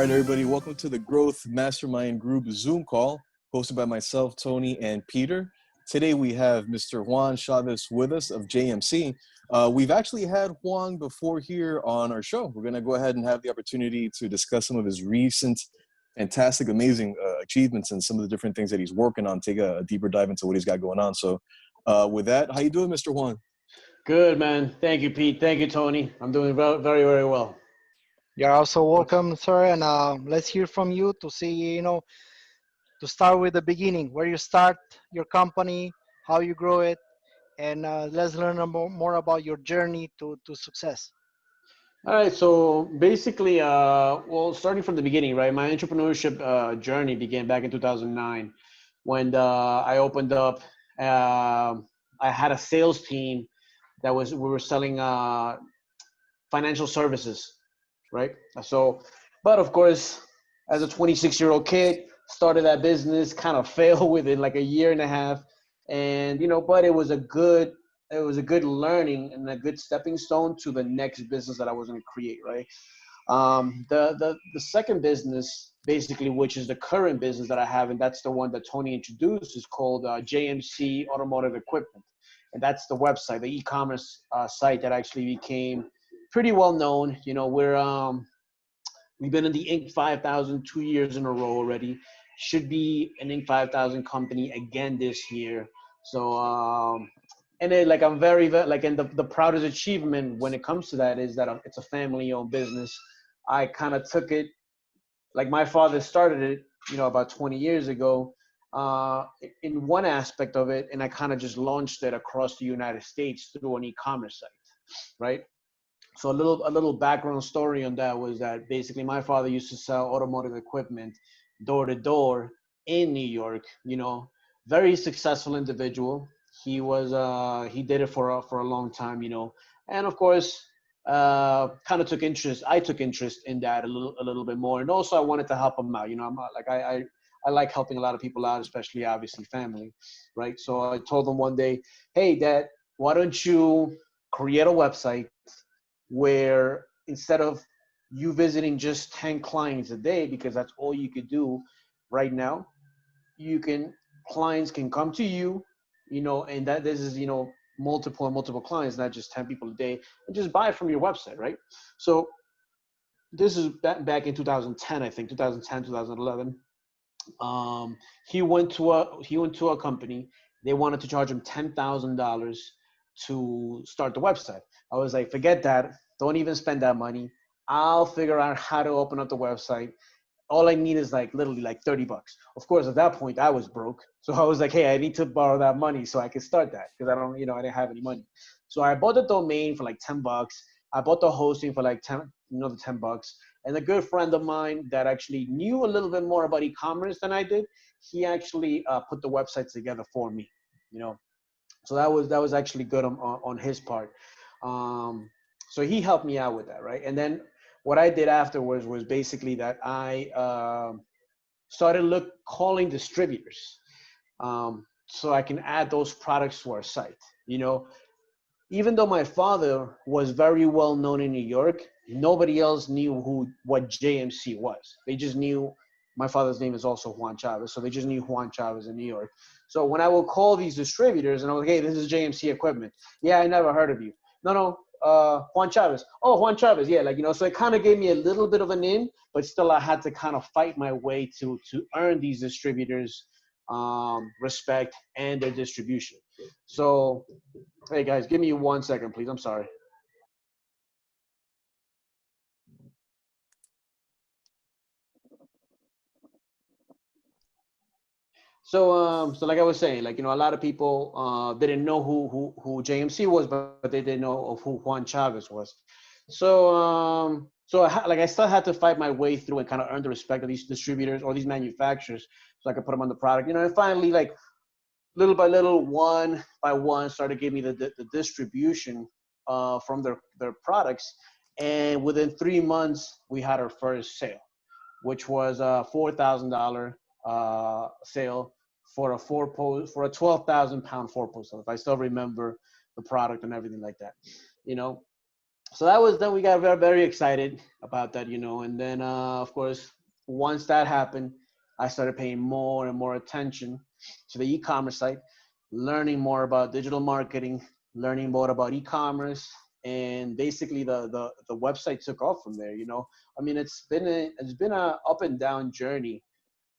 right, everybody, welcome to the Growth Mastermind Group Zoom call hosted by myself, Tony, and Peter. Today we have Mr. Juan Chavez with us of JMC. We've actually had Juan before here on our show. We're going to go ahead and have the opportunity to discuss some of his recent fantastic, amazing achievements and some of the different things that he's working on, take a deeper dive into what he's got going on. So with that, how you doing, Mr. Juan? Good, man. Thank you, Pete. Thank you, Tony. I'm doing very, very well. You're also welcome, sir. And let's hear from you to see, to start with the beginning, where you start your company, how you grow it, and let's learn more about your journey to success. All right. So basically, well, starting from the beginning, right? My entrepreneurship journey began back in 2009 when I opened up. I had a sales team we were selling financial services, right? So, but of course, as a 26-year-old kid, started that business, kind of failed within like a year and a half, and but it was a good learning and a good stepping stone to the next business that I was going to create, right? The second business, basically, which is the current business that I have, and that's the one that Tony introduced, is called JMC Automotive Equipment, and that's the website, the e-commerce site that actually became pretty well known. We've been in the Inc. 5000 2 years in a row already. Should be an Inc. 5000 company again this year. So, and then I'm very, and the proudest achievement when it comes to that is that it's a family-owned business. I kind of took it, like my father started it, about 20 years ago, in one aspect of it, and I kind of just launched it across the United States through an e-commerce site, right? So a little background story on that was that basically my father used to sell automotive equipment door to door in New York. Very successful individual. He did it for a long time. And of course, kind of took interest. I took interest in that a little bit more, and also I wanted to help him out. I'm like I like helping a lot of people out, especially obviously family, right? So I told him one day, hey, Dad, why don't you create a website where instead of you visiting just 10 clients a day, because that's all you could do right now, clients can come to you, and that this is, multiple clients, not just 10 people a day, and just buy it from your website, right? So this is back in 2010, I think, 2010, 2011. He went to a company. They wanted to charge him $10,000 to start the website. I was like, forget that. Don't even spend that money. I'll figure out how to open up the website. All I need is literally $30. Of course, at that point I was broke. So I was like, hey, I need to borrow that money so I can start that, because I didn't have any money. So I bought the domain for $10. I bought the hosting for the $10. And a good friend of mine that actually knew a little bit more about e-commerce than I did, he actually put the website together for me, So that was actually good on his part. So he helped me out with that, right? And then what I did afterwards was basically that I started calling distributors, so I can add those products to our site. Even though my father was very well known in New York, nobody else knew what JMC was. They just knew my father's name is also Juan Chavez, so they just knew Juan Chavez in New York. So when I would call these distributors and I was like, hey, this is JMC Equipment. Yeah, I never heard of you. No, Juan Chavez. Oh, Juan Chavez. Yeah, so it kind of gave me a little bit of an in, but still I had to kind of fight my way to earn these distributors respect and their distribution. So, hey guys, give me 1 second, please. I'm sorry. So like I was saying, a lot of people didn't know who JMC was, but they didn't know of who Juan Chavez was. So I still had to fight my way through and kind of earn the respect of these distributors or these manufacturers, so I could put them on the product. And finally, little by little, one by one, started giving me the distribution from their products. And within 3 months, we had our first sale, which was a $4,000 sale for a 12,000 pound 4-post. If I still remember the product and everything like that, So that we got very, very excited about that, and then of course, once that happened, I started paying more and more attention to the e-commerce site, learning more about digital marketing, learning more about e-commerce, and basically the website took off from there. I mean, it's been a up and down journey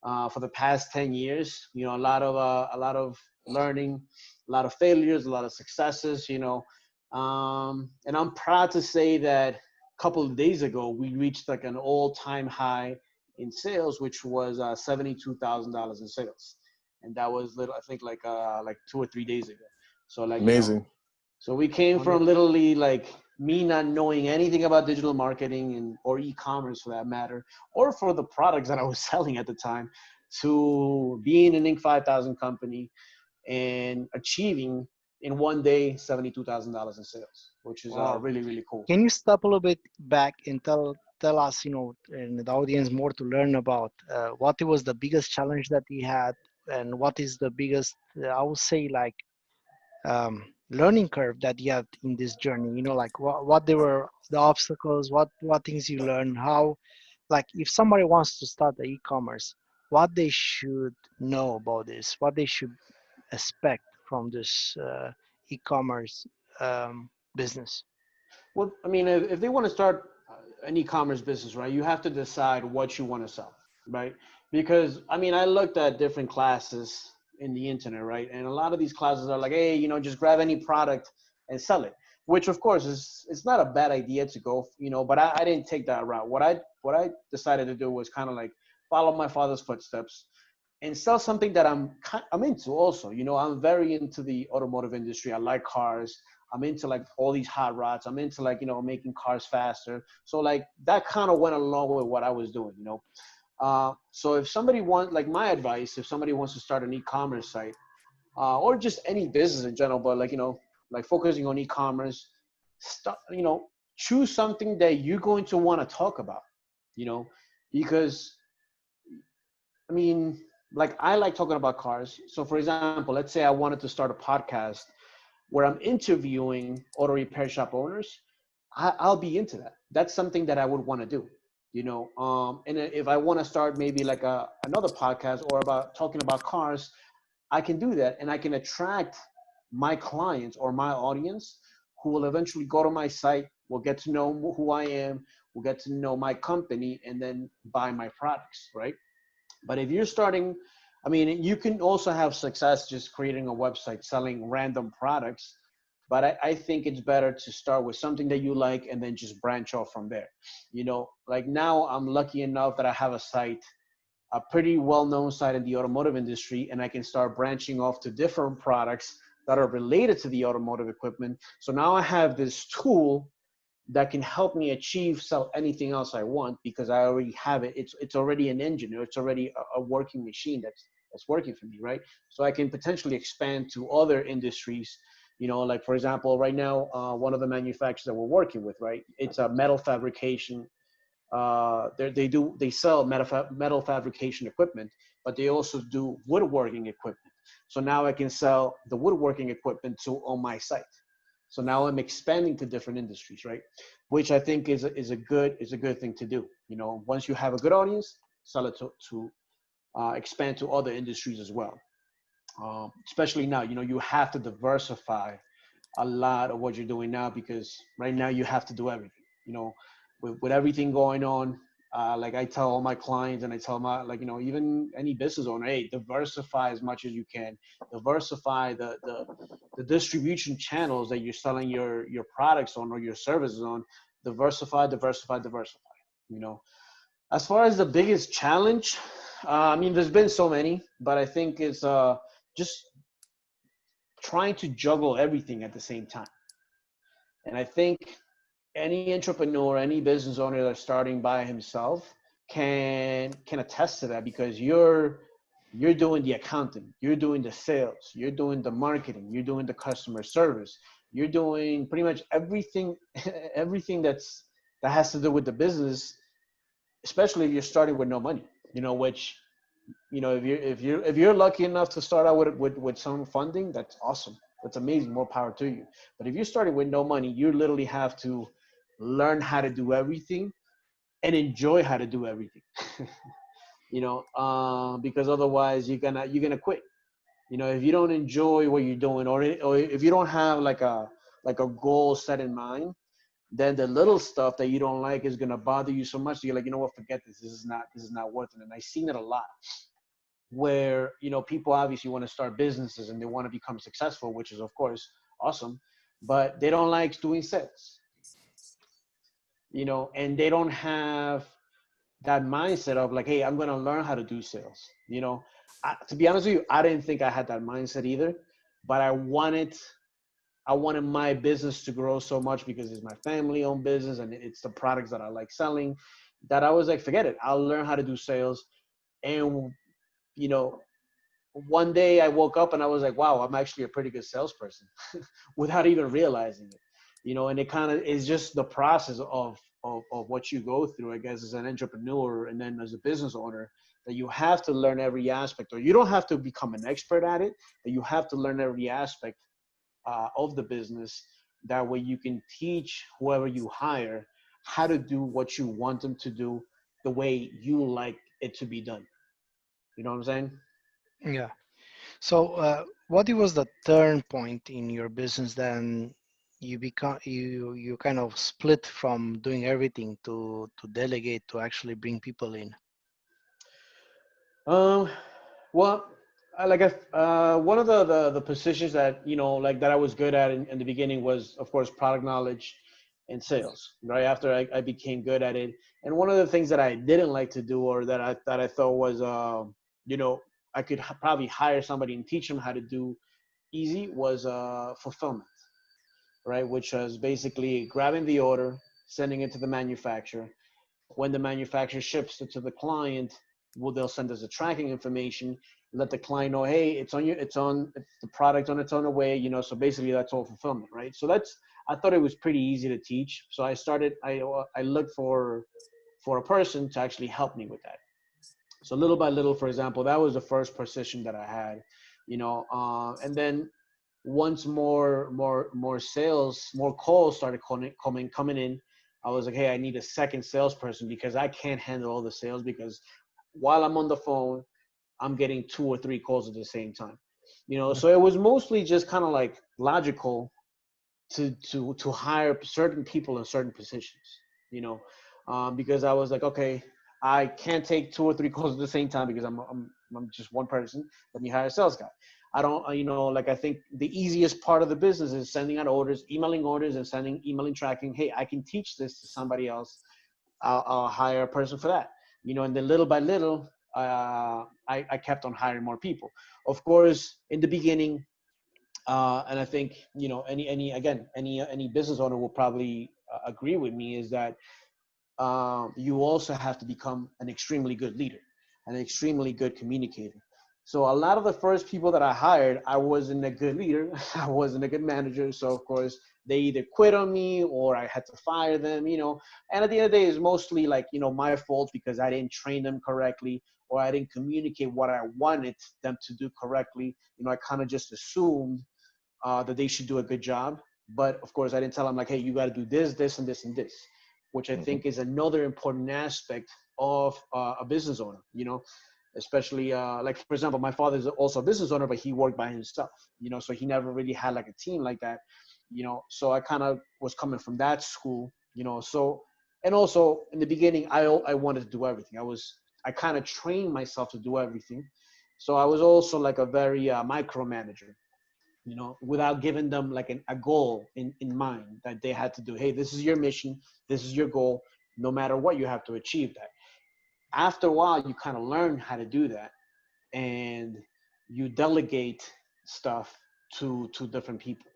for the past 10 years. A lot of learning, a lot of failures, a lot of successes. And I'm proud to say that a couple of days ago we reached like an all-time high in sales, which was $72,000 in sales, and that was I think like 2 or 3 days ago. So Amazing. so we came from Wonderful. literally like me not knowing anything about digital marketing and or e-commerce for that matter, or for the products that I was selling at the time, to being an Inc. 5000 company and achieving in one day $72,000 in sales, which is Wow. really, really cool. Can you step a little bit back and tell us, and the audience more to learn about what was the biggest challenge that you had, and what is the biggest, I would say, like learning curve that you had in this journey? Like what they were the obstacles, what things you learned, how, like if somebody wants to start the e-commerce, what they should know about this, what they should expect from this e-commerce business. Well, I mean, if they want to start an e-commerce business, right, you have to decide what you want to sell, right? Because I mean, I looked at different classes in the internet, right, and a lot of these classes are like, hey, just grab any product and sell it, which of course is it's not a bad idea to go, but I didn't take that route. What I decided to do was kind of like follow my father's footsteps and sell something that I'm into also. I'm very into the automotive industry. I like cars. I'm into like all these hot rods. I'm into like, making cars faster. So like that kind of went along with what I was doing. So if somebody wants, like my advice, if somebody wants to start an e-commerce site, or just any business in general, but like, like focusing on e-commerce, start, choose something that you're going to want to talk about, you know, because I mean, like I like talking about cars. So for example, let's say I wanted to start a podcast where I'm interviewing auto repair shop owners. I'll be into that. That's something that I would want to do, and if I want to start maybe like another podcast or about talking about cars, I can do that, and I can attract my clients or my audience who will eventually go to my site, will get to know who I am, will get to know my company, and then buy my products, right? But if you're starting, I mean, you can also have success just creating a website selling random products. But I think it's better to start with something that you like and then just branch off from there. Like now I'm lucky enough that I have a site, a pretty well-known site in the automotive industry, and I can start branching off to different products that are related to the automotive equipment. So now I have this tool that can help me achieve sell anything else I want because I already have it. It's already an engine, or it's already a working machine that's working for me, right? So I can potentially expand to other industries. Like for example, right now, one of the manufacturers that we're working with, right? It's a metal fabrication. They sell metal fabrication equipment, but they also do woodworking equipment. So now I can sell the woodworking equipment on my site. So now I'm expanding to different industries, right? Which I think is a good thing to do. Once you have a good audience, sell it to expand to other industries as well. Especially now, you have to diversify a lot of what you're doing now, because right now you have to do everything. With everything going on, like I tell all my clients, and I tell my, like, even any business owner, hey, diversify as much as you can. Diversify the distribution channels that you're selling your products on or your services on. Diversify, diversify, diversify. As far as the biggest challenge, I mean, there's been so many, but I think it's just trying to juggle everything at the same time. And I think any entrepreneur, any business owner that's starting by himself can attest to that, because you're doing the accounting, you're doing the sales, you're doing the marketing, you're doing the customer service, you're doing pretty much everything everything that has to do with the business, especially if you're starting with no money. Which, if you're lucky enough to start out with some funding, that's awesome. That's amazing. More power to you. But if you're starting with no money, you literally have to learn how to do everything and enjoy how to do everything. Because otherwise you're gonna quit. If you don't enjoy what you're doing, or if you don't have like a goal set in mind, then the little stuff that you don't like is gonna bother you so much. You're like, you know what, forget this. This is not worth it. And I've seen it a lot where people obviously want to start businesses and they want to become successful, which is of course awesome, but they don't like doing sales, and they don't have that mindset of like, hey, I'm going to learn how to do sales. To be honest with you, I didn't think I had that mindset either, but I wanted my business to grow so much because it's my family owned business and it's the products that I like selling, that I was like, forget it, I'll learn how to do sales. And you know one day I woke up and I was like, wow, I'm actually a pretty good salesperson without even realizing it. And it kind of is just the process of what you go through, I guess, as an entrepreneur and then as a business owner, that you have to learn every aspect, or you don't have to become an expert at it, but you have to learn every aspect of the business. That way you can teach whoever you hire how to do what you want them to do the way you like it to be done. You know what I'm saying? Yeah. So, what was the turn point in your business? Then you kind of split from doing everything to delegate to actually bring people in. Um, well, one of the positions that like that I was good at in the beginning was, of course, product knowledge and sales. Right after I became good at it, and one of the things that I didn't like to do, or that I thought was, you know, I could probably hire somebody and teach them how to do easy, was fulfillment, right? Which was basically grabbing the order, sending it to the manufacturer. When the manufacturer ships it to the client, well, they'll send us the tracking information, let the client know, hey, it's the product on its own way, So basically, that's all fulfillment, right? So I thought it was pretty easy to teach. So I looked for a person to actually help me with that. So little by little, for example, that was the first position that I had, and then once more sales, more calls started coming in, I was like, hey, I need a second salesperson because I can't handle all the sales, because while I'm on the phone, I'm getting 2 or 3 calls at the same time. So it was mostly just kind of like logical to hire certain people in certain positions, because I was like, okay, I can't take 2 or 3 calls at the same time because I'm just one person. Let me hire a sales guy. I don't, like, I think the easiest part of the business is sending out orders, emailing orders, and emailing tracking. Hey, I can teach this to somebody else. I'll hire a person for that. And then little by little, I kept on hiring more people. Of course, in the beginning, and I think any business owner will probably agree with me, is that you also have to become an extremely good leader, an extremely good communicator. So a lot of the first people that I hired, I wasn't a good leader, I wasn't a good manager. So of course they either quit on me or I had to fire them. And at the end of the day, it's mostly like my fault, because I didn't train them correctly, or I didn't communicate what I wanted them to do correctly. I kind of just assumed that they should do a good job. But of course, I didn't tell them like, hey, you got to do this, this, and this, and this, which I think is another important aspect of a business owner, especially like, for example, my father is also a business owner, but he worked by himself, so he never really had like a team like that, so I kind of was coming from that school, so, and also in the beginning, I wanted to do everything. I kind of trained myself to do everything. So I was also like a very micromanager, without giving them like a goal in mind that they had to do. Hey, this is your mission. This is your goal. No matter what, you have to achieve that. After a while, you kind of learn how to do that, and you delegate stuff to different people.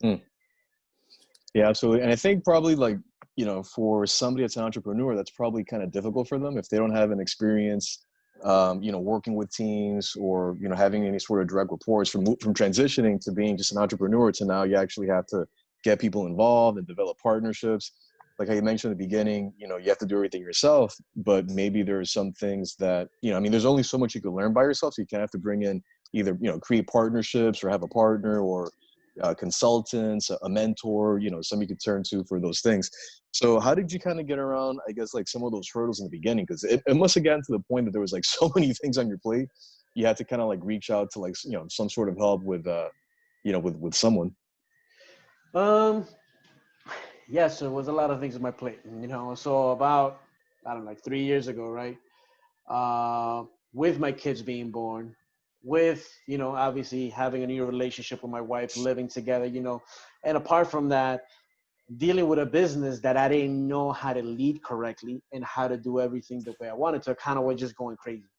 Mm. Yeah, absolutely. And I think probably like, for somebody that's an entrepreneur, that's probably kind of difficult for them if they don't have an experience, working with teams, or, having any sort of direct reports from transitioning to being just an entrepreneur to now you actually have to get people involved and develop partnerships. Like how you mentioned in the beginning, you have to do everything yourself, but maybe there's some things that, there's only so much you can learn by yourself. So you kind of have to bring in either, create partnerships or have a partner, or consultants, a mentor, somebody you could turn to for those things. So how did you kind of get around, I guess, like some of those hurdles in the beginning? Because it must have gotten to the point that there was like so many things on your plate. You had to kind of like reach out to like, some sort of help with, with someone. Um, yes, there was a lot of things on my plate, so about, I don't know, like 3 years ago, right? With my kids being born, with, obviously having a new relationship with my wife, living together, and apart from that, dealing with a business that I didn't know how to lead correctly and how to do everything the way I wanted to, kind of was just going crazy.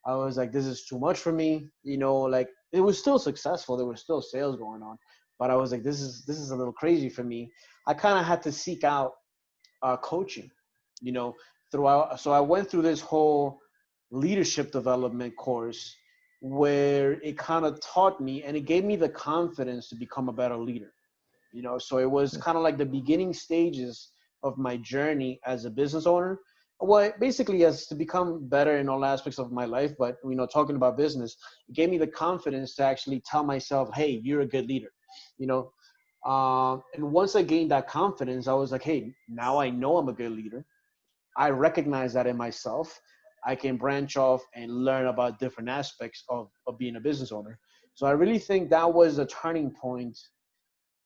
I was like, this is too much for me. Like it was still successful. There was still sales going on, but I was like, this is a little crazy for me. I kind of had to seek out coaching, you know, throughout. So I went through this whole leadership development course where it kind of taught me and it gave me the confidence to become a better leader. So it was kind of like the beginning stages of my journey as a business owner. Well, basically as to become better in all aspects of my life, but talking about business, it gave me the confidence to actually tell myself, hey, you're a good leader. you know and once I gained that confidence, I was like, hey, now I know I'm a good leader. I recognize that in myself. I can branch off and learn about different aspects of being a business owner. So I really think that was a turning point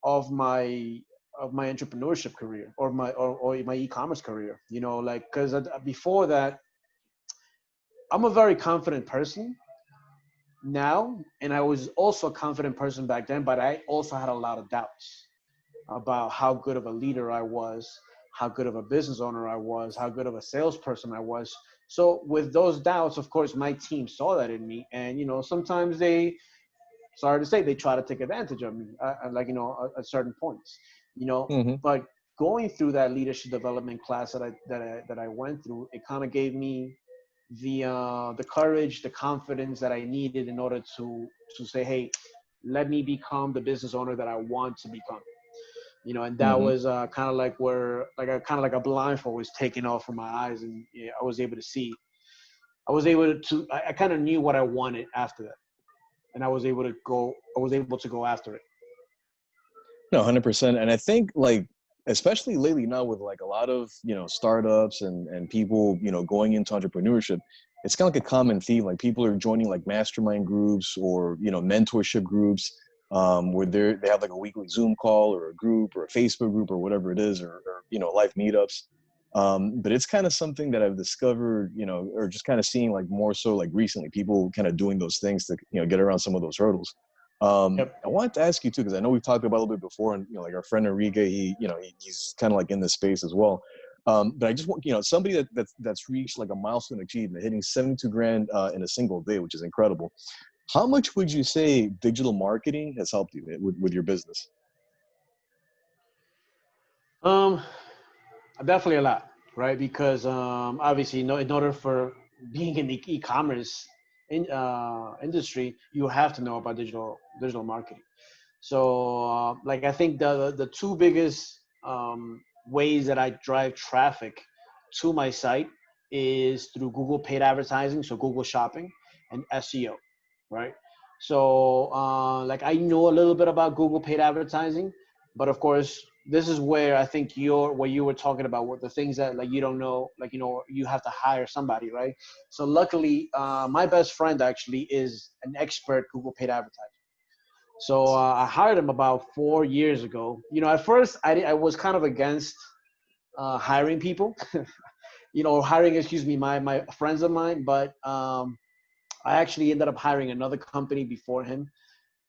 of my entrepreneurship career, or my e-commerce career. Like, because before that, I'm a very confident person now, and I was also a confident person back then, but I also had a lot of doubts about how good of a leader I was, how good of a business owner I was, how good of a salesperson I was. So with those doubts, of course, my team saw that in me, and sometimes they, sorry to say, they try to take advantage of me, like, at certain points, Mm-hmm. but going through that leadership development class that I went through, it kind of gave me the courage, the confidence that I needed in order to say, hey, let me become the business owner that I want to become. And that Mm-hmm. was kind of like where, like a kind of like a blindfold was taken off from my eyes, and I was able to see. I kind of knew what I wanted after that, and I was able to go. I was able to go after it. No, 100%. And I think like, especially lately now with like a lot of, startups and people, going into entrepreneurship, it's kind of like a common theme. Like people are joining like mastermind groups or, mentorship groups, where they have like a weekly Zoom call or a group or a Facebook group or whatever it is, or live meetups. But it's kind of something that I've discovered, or just kind of seeing like more so like recently, people kind of doing those things to, get around some of those hurdles. Yep. I wanted to ask you too, because I know we've talked about it a little bit before, and like our friend Enrique, he's kind of like in this space as well. But I just want, somebody that's reached like a milestone achievement, hitting 72 grand in a single day, which is incredible. How much would you say digital marketing has helped you with your business? Um, Definitely a lot, right? Because obviously, in order for being in the e-commerce industry, you have to know about digital marketing. So, like, I think the two biggest ways that I drive traffic to my site is through Google paid advertising, so Google Shopping, and SEO, right? So, like, I know a little bit about Google paid advertising, but of course, this is where I think what you were talking about, what the things that like you don't know, like you have to hire somebody, right? So luckily, my best friend actually is an expert Google paid advertising. So I hired him about 4 years ago. At first I was kind of against hiring people, hiring, excuse me, my friends of mine. But I actually ended up hiring another company before him,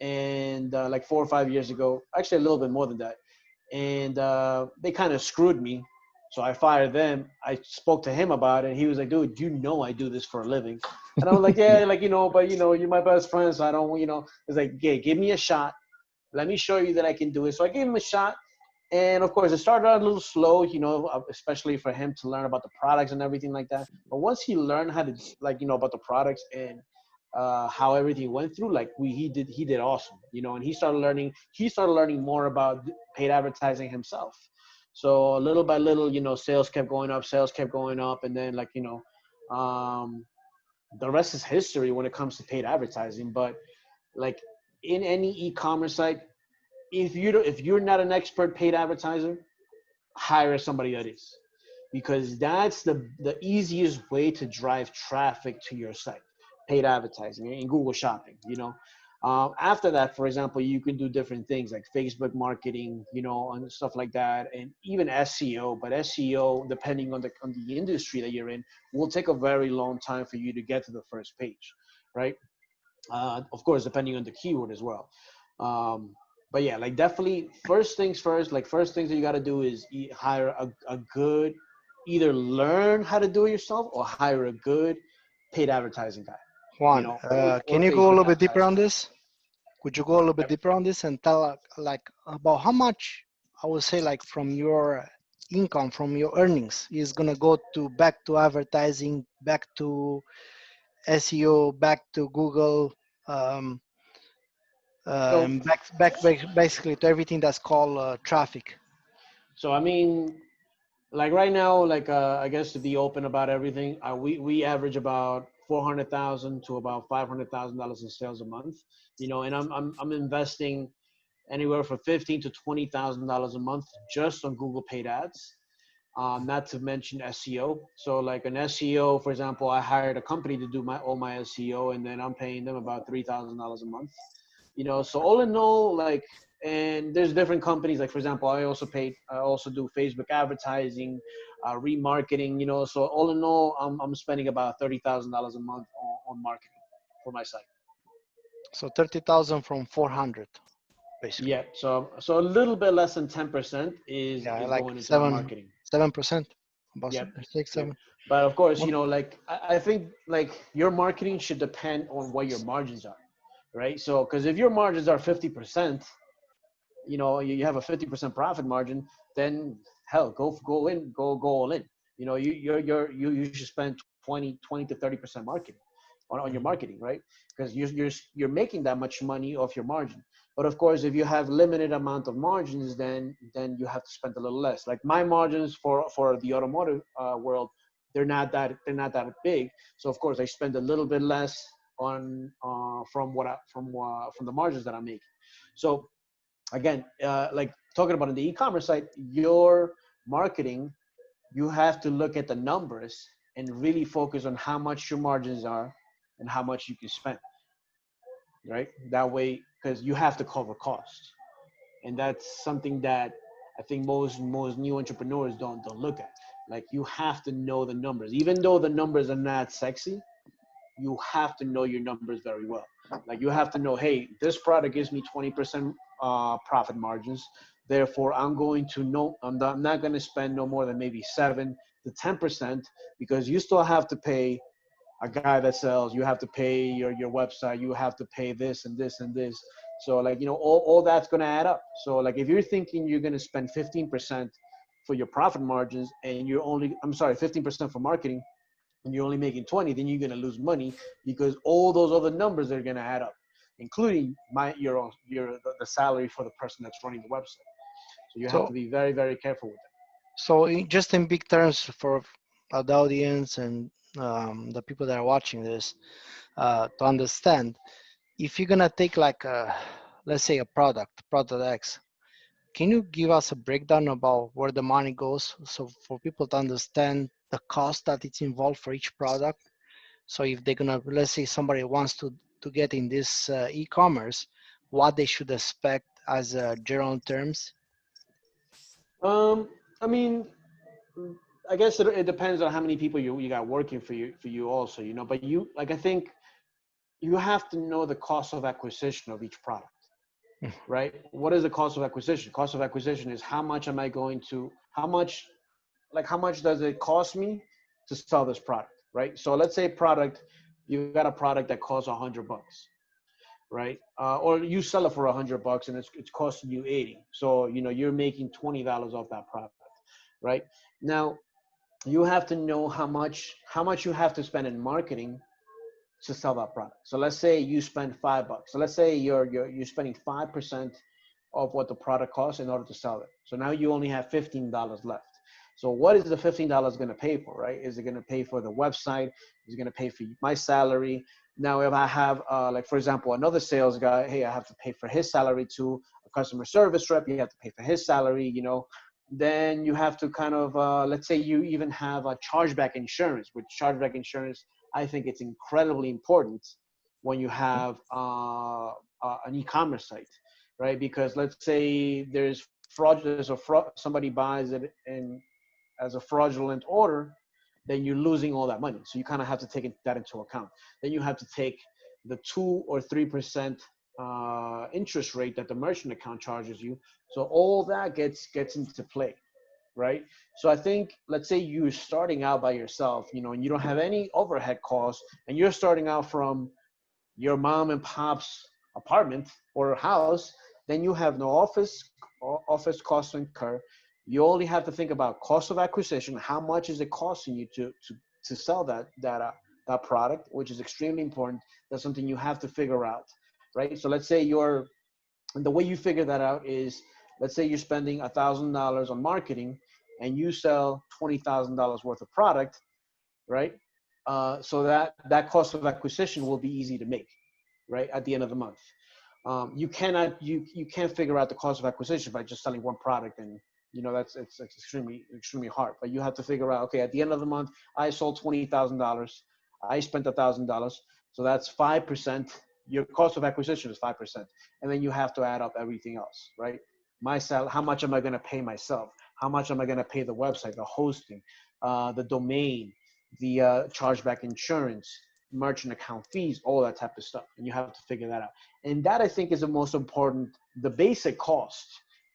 and like 4 or 5 years ago, actually a little bit more than that. And they kind of screwed me. So I fired them. I spoke to him about it. And he was like, dude, I do this for a living. And I was like, yeah, like, but you're my best friend. So I don't, it's like, yeah, give me a shot. Let me show you that I can do it. So I gave him a shot. And of course, it started out a little slow, especially for him to learn about the products and everything like that. But once he learned how to, like, about the products and how everything went through, like he did awesome, and he started learning more about paid advertising himself. So little by little, sales kept going up. And then, like, um, the rest is history when it comes to paid advertising. But like in any e-commerce site, if you're not an expert paid advertiser, hire somebody that is, because that's the easiest way to drive traffic to your site. Paid advertising in Google Shopping, after that, for example, you can do different things like Facebook marketing, and stuff like that, and even SEO. But SEO, depending on the industry that you're in, will take a very long time for you to get to the first page, right? Of course, depending on the keyword as well. But yeah, like definitely first things first, like first things that you got to do is hire a good, either learn how to do it yourself or hire a good paid advertising guy, Juan, or can you go a Facebook little bit deeper on advertising. this? Could you go a little bit Yep. deeper on this and tell like about how much, I would say, like from your income, from your earnings is gonna go to back to advertising, back to SEO, back to Google, um, So, and back basically to everything that's called traffic. so I mean, like right now, like I guess to be open about everything, we average about 400,000 to about $500,000 in sales a month, and I'm investing anywhere from 15 to $20,000 a month just on Google paid ads. Not to mention SEO. So like an SEO, for example, I hired a company to do all my SEO, and then I'm paying them about $3,000 a month. So all in all, like, and there's different companies. Like for example, I also do Facebook advertising, remarketing. So all in all, I'm spending about $30,000 a month on marketing for my site. So 30,000 from 400, basically. Yeah. So a little bit less than 10% Yeah, is like going into my seven, marketing. 7%, about Yep. six, Yep. seven. But of course, What- like I think like your marketing should depend on what your margins are, right? So because if your margins are 50%, you have a 50% profit margin, then hell, go all in. You should spend 20 to 30% marketing on your Mhm. marketing, right? Because you're making that much money off your margin. But of course, if you have limited amount of margins, then you have to spend a little less. Like my margins for the automotive world, they're not that big. So of course, I spend a little bit less on from the margins that I'm making. So again, like talking about on the e-commerce site, your marketing, you have to look at the numbers and really focus on how much your margins are and how much you can spend, right? That way, because you have to cover costs, and that's something that I think most new entrepreneurs don't look at. Like you have to know the numbers, even though the numbers are not sexy. You have to know your numbers very well. Like you have to know, hey, this product gives me 20% profit margins. Therefore, I'm going to know I'm not going to spend no more than maybe 7 to 10%, because you still have to pay a guy that sells. You have to pay your website. You have to pay this and this and this. So like all that's going to add up. So like if you're thinking you're going to spend 15% for your profit margins, and I'm sorry, 15% for marketing, and you're only making 20, then you're going to lose money, because all those other numbers are going to add up, including the salary for the person that's running the website. So you have to So, be very, very careful with just in big terms for the audience and the people that are watching this, to understand, if you're gonna take like let's say a product X, can you give us a breakdown about where the money goes, so for people to understand the cost that it's involved for each product? So if they're gonna, let's say somebody wants to get in this e-commerce, what they should expect as general terms? that. I mean, I guess it depends on how many people you got working for you also, but like I think you have to know the cost of acquisition of each product, right? What is the cost of acquisition? Cost of acquisition is how much does it cost me to sell this product, right? So let's say you got a product that costs $100, right? Or you sell it for $100 and it's costing you 80. So, you're making $20 off that product, right? Now you have to know how much you have to spend in marketing to sell that product. So let's say you spend $5. So let's say you're spending 5% of what the product costs in order to sell it. So now you only have $15 left. So what is the $15 going to pay for, right? Is it going to pay for the website? Is it going to pay for my salary? Now, if I have, like, for example, another sales guy, hey, I have to pay for his salary too, customer service rep, you have to pay for his salary, you know. Then you have to kind of, let's say you even have a chargeback insurance. With chargeback insurance, I think it's incredibly important when you have an e-commerce site, right? Because let's say there's fraud, somebody buys it in as a fraudulent order, then you're losing all that money. So you kind of have to take that into account. Then you have to take the 2 or 3% interest rate that the merchant account charges you. So all that gets into play, right? So I think, let's say you're starting out by yourself, you know, and you don't have any overhead costs, and you're starting out from your mom and pop's apartment or house, then you have no office costs to incur. You only have to think about cost of acquisition. How much is it costing you to sell that product, which is extremely important. That's something you have to figure out, right? So let's say and the way you figure that out is, let's say you're spending $1,000 on marketing and you sell $20,000 worth of product, right? So that cost of acquisition will be easy to make, right, at the end of the month. You can't figure out the cost of acquisition by just selling one product, and you know it's extremely hard. But you have to figure out, okay, at the end of the month, I sold $20,000, I spent $1,000, so that's 5%. Your cost of acquisition is 5%, and then you have to add up everything else, right? How much am I going to pay myself? How much am I going to pay the website, the hosting, the domain, the chargeback insurance, merchant account fees, all that type of stuff. And you have to figure that out. And that, I think, is the most important, the basic cost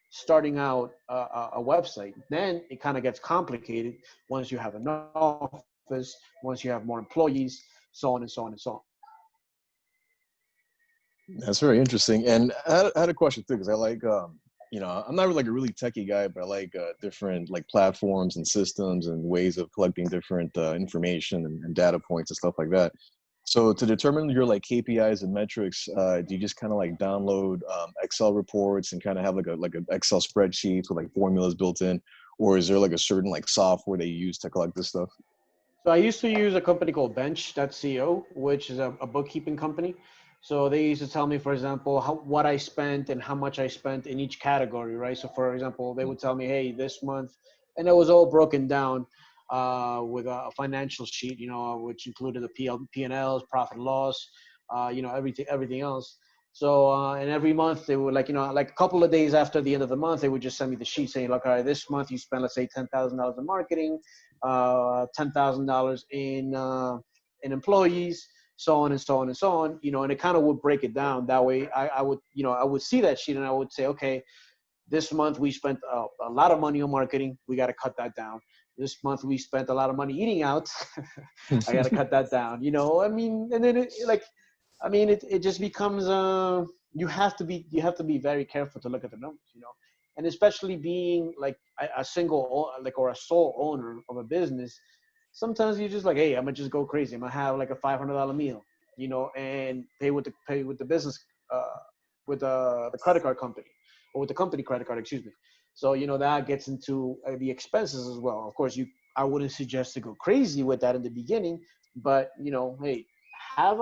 starting out a website. Then it kind of gets complicated once you have an office, once you have more employees, so on and so on and so on. That's very interesting. And I had a question too, because I like, you know, I'm not like a really techie guy, but I like different like platforms and systems and ways of collecting different information and data points and stuff like that. So to determine your like KPIs and metrics, do you just kind of like download Excel reports and kind of have like an Excel spreadsheet with like formulas built in, or is there like a certain like software that you use to collect this stuff? So I used to use a company called Bench.co, which is a bookkeeping company. So they used to tell me, for example, what I spent and how much I spent in each category, right? So for example, they would tell me, hey, this month, and it was all broken down with a financial sheet, you know, which included the P&Ls, profit and loss, you know, everything else. So, and every month they would like, you know, like a couple of days after the end of the month, they would just send me the sheet saying, look, all right, this month you spent, let's say $10,000 in marketing, $10,000 in employees, so on and so on and so on, you know, and it kind of would break it down. That way I would, you know, I would see that sheet and I would say, okay, this month we spent a lot of money on marketing. We got to cut that down. This month we spent a lot of money eating out. I got to cut that down, you know, I mean, and then it just becomes, you have to be very careful to look at the numbers, you know, and especially being like a single, like, or a sole owner of a business. Sometimes you're just like, hey, I'm gonna just go crazy. I'm gonna have like a $500 meal, you know, and pay with the business, with the credit card company, or with the company credit card, excuse me. So, you know, that gets into the expenses as well. Of course, I wouldn't suggest to go crazy with that in the beginning, but you know, hey, have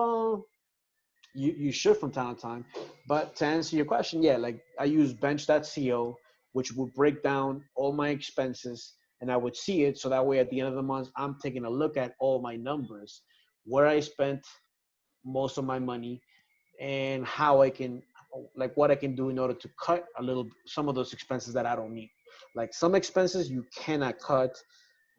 you should from time to time. But to answer your question, yeah, like I use bench.co, which will break down all my expenses, and I would see it. So that way at the end of the month, I'm taking a look at all my numbers, where I spent most of my money, and how I can, like what I can do in order to cut some of those expenses that I don't need. Like some expenses you cannot cut,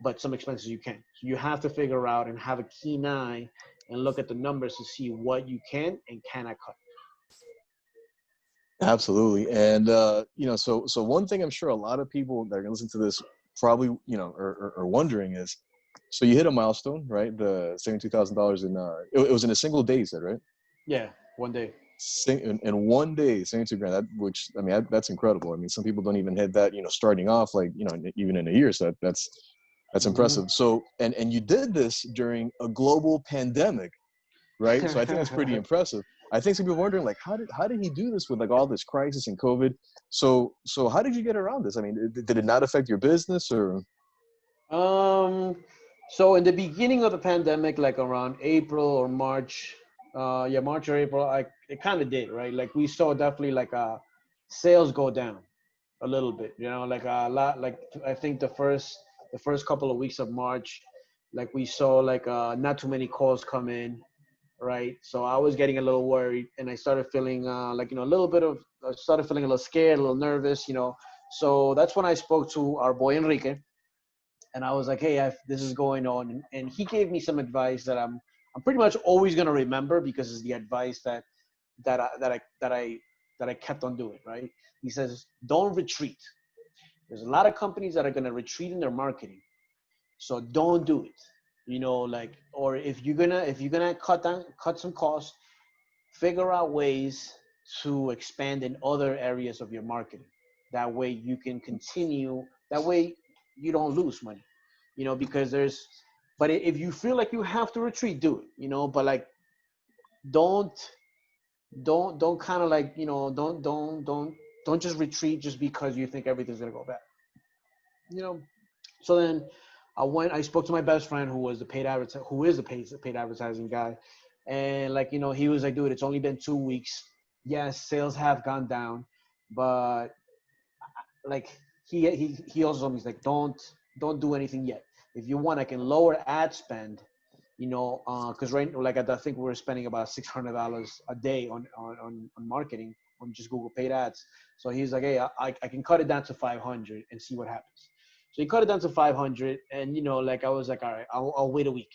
but some expenses you can. So you have to figure out and have a keen eye and look at the numbers to see what you can and cannot cut. Absolutely. And, you know, so one thing I'm sure a lot of people that are going to listen to this probably, you know, are wondering is, so you hit a milestone, right? The $72,000 in, it was in a single day, you said, right? Yeah, one day. In one day, 72 grand, which, I mean, that's incredible. I mean, some people don't even hit that, you know, starting off, like, you know, even in a year. So that's impressive. So, and you did this during a global pandemic, right? So I think that's pretty impressive. I think some people are wondering, like, how did he do this with like all this crisis and COVID? So how did you get around this? I mean, did it not affect your business or? So in the beginning of the pandemic, like around April or March, March or April, it kind of did, right? Like we saw definitely like sales go down a little bit, like a lot. Like I think the first couple of weeks of March, like we saw like not too many calls come in, right? So I was getting a little worried, and I started feeling like a little bit of I started feeling a little scared, a little nervous. So that's when I spoke to our boy Enrique, and I was like, hey, this is going on, and he gave me some advice that I'm pretty much always gonna remember, because it's the advice that I that I that I that I kept on doing, right? He says, don't retreat. There's a lot of companies that are gonna retreat in their marketing, so don't do it. Like, or if you're gonna cut some costs, figure out ways to expand in other areas of your marketing. That way you can continue. That way you don't lose money. Because but if you feel like you have to retreat, do it. But like, don't don't kind of like don't just retreat just because you think everything's gonna go bad. you know so then I spoke to my best friend, who was the who is the paid advertising guy. And like, he was like, dude, it's only been 2 weeks. Yes, sales have gone down, but like, he also told me, he's like, don't do anything yet. If you want, I can lower ad spend, because right, like, I think we were spending about $600 a day on marketing, on just Google paid ads. So he's like, hey, I can cut it down to 500 and see what happens. So he cut it down to 500, and like, I was like, all right, I'll wait a week.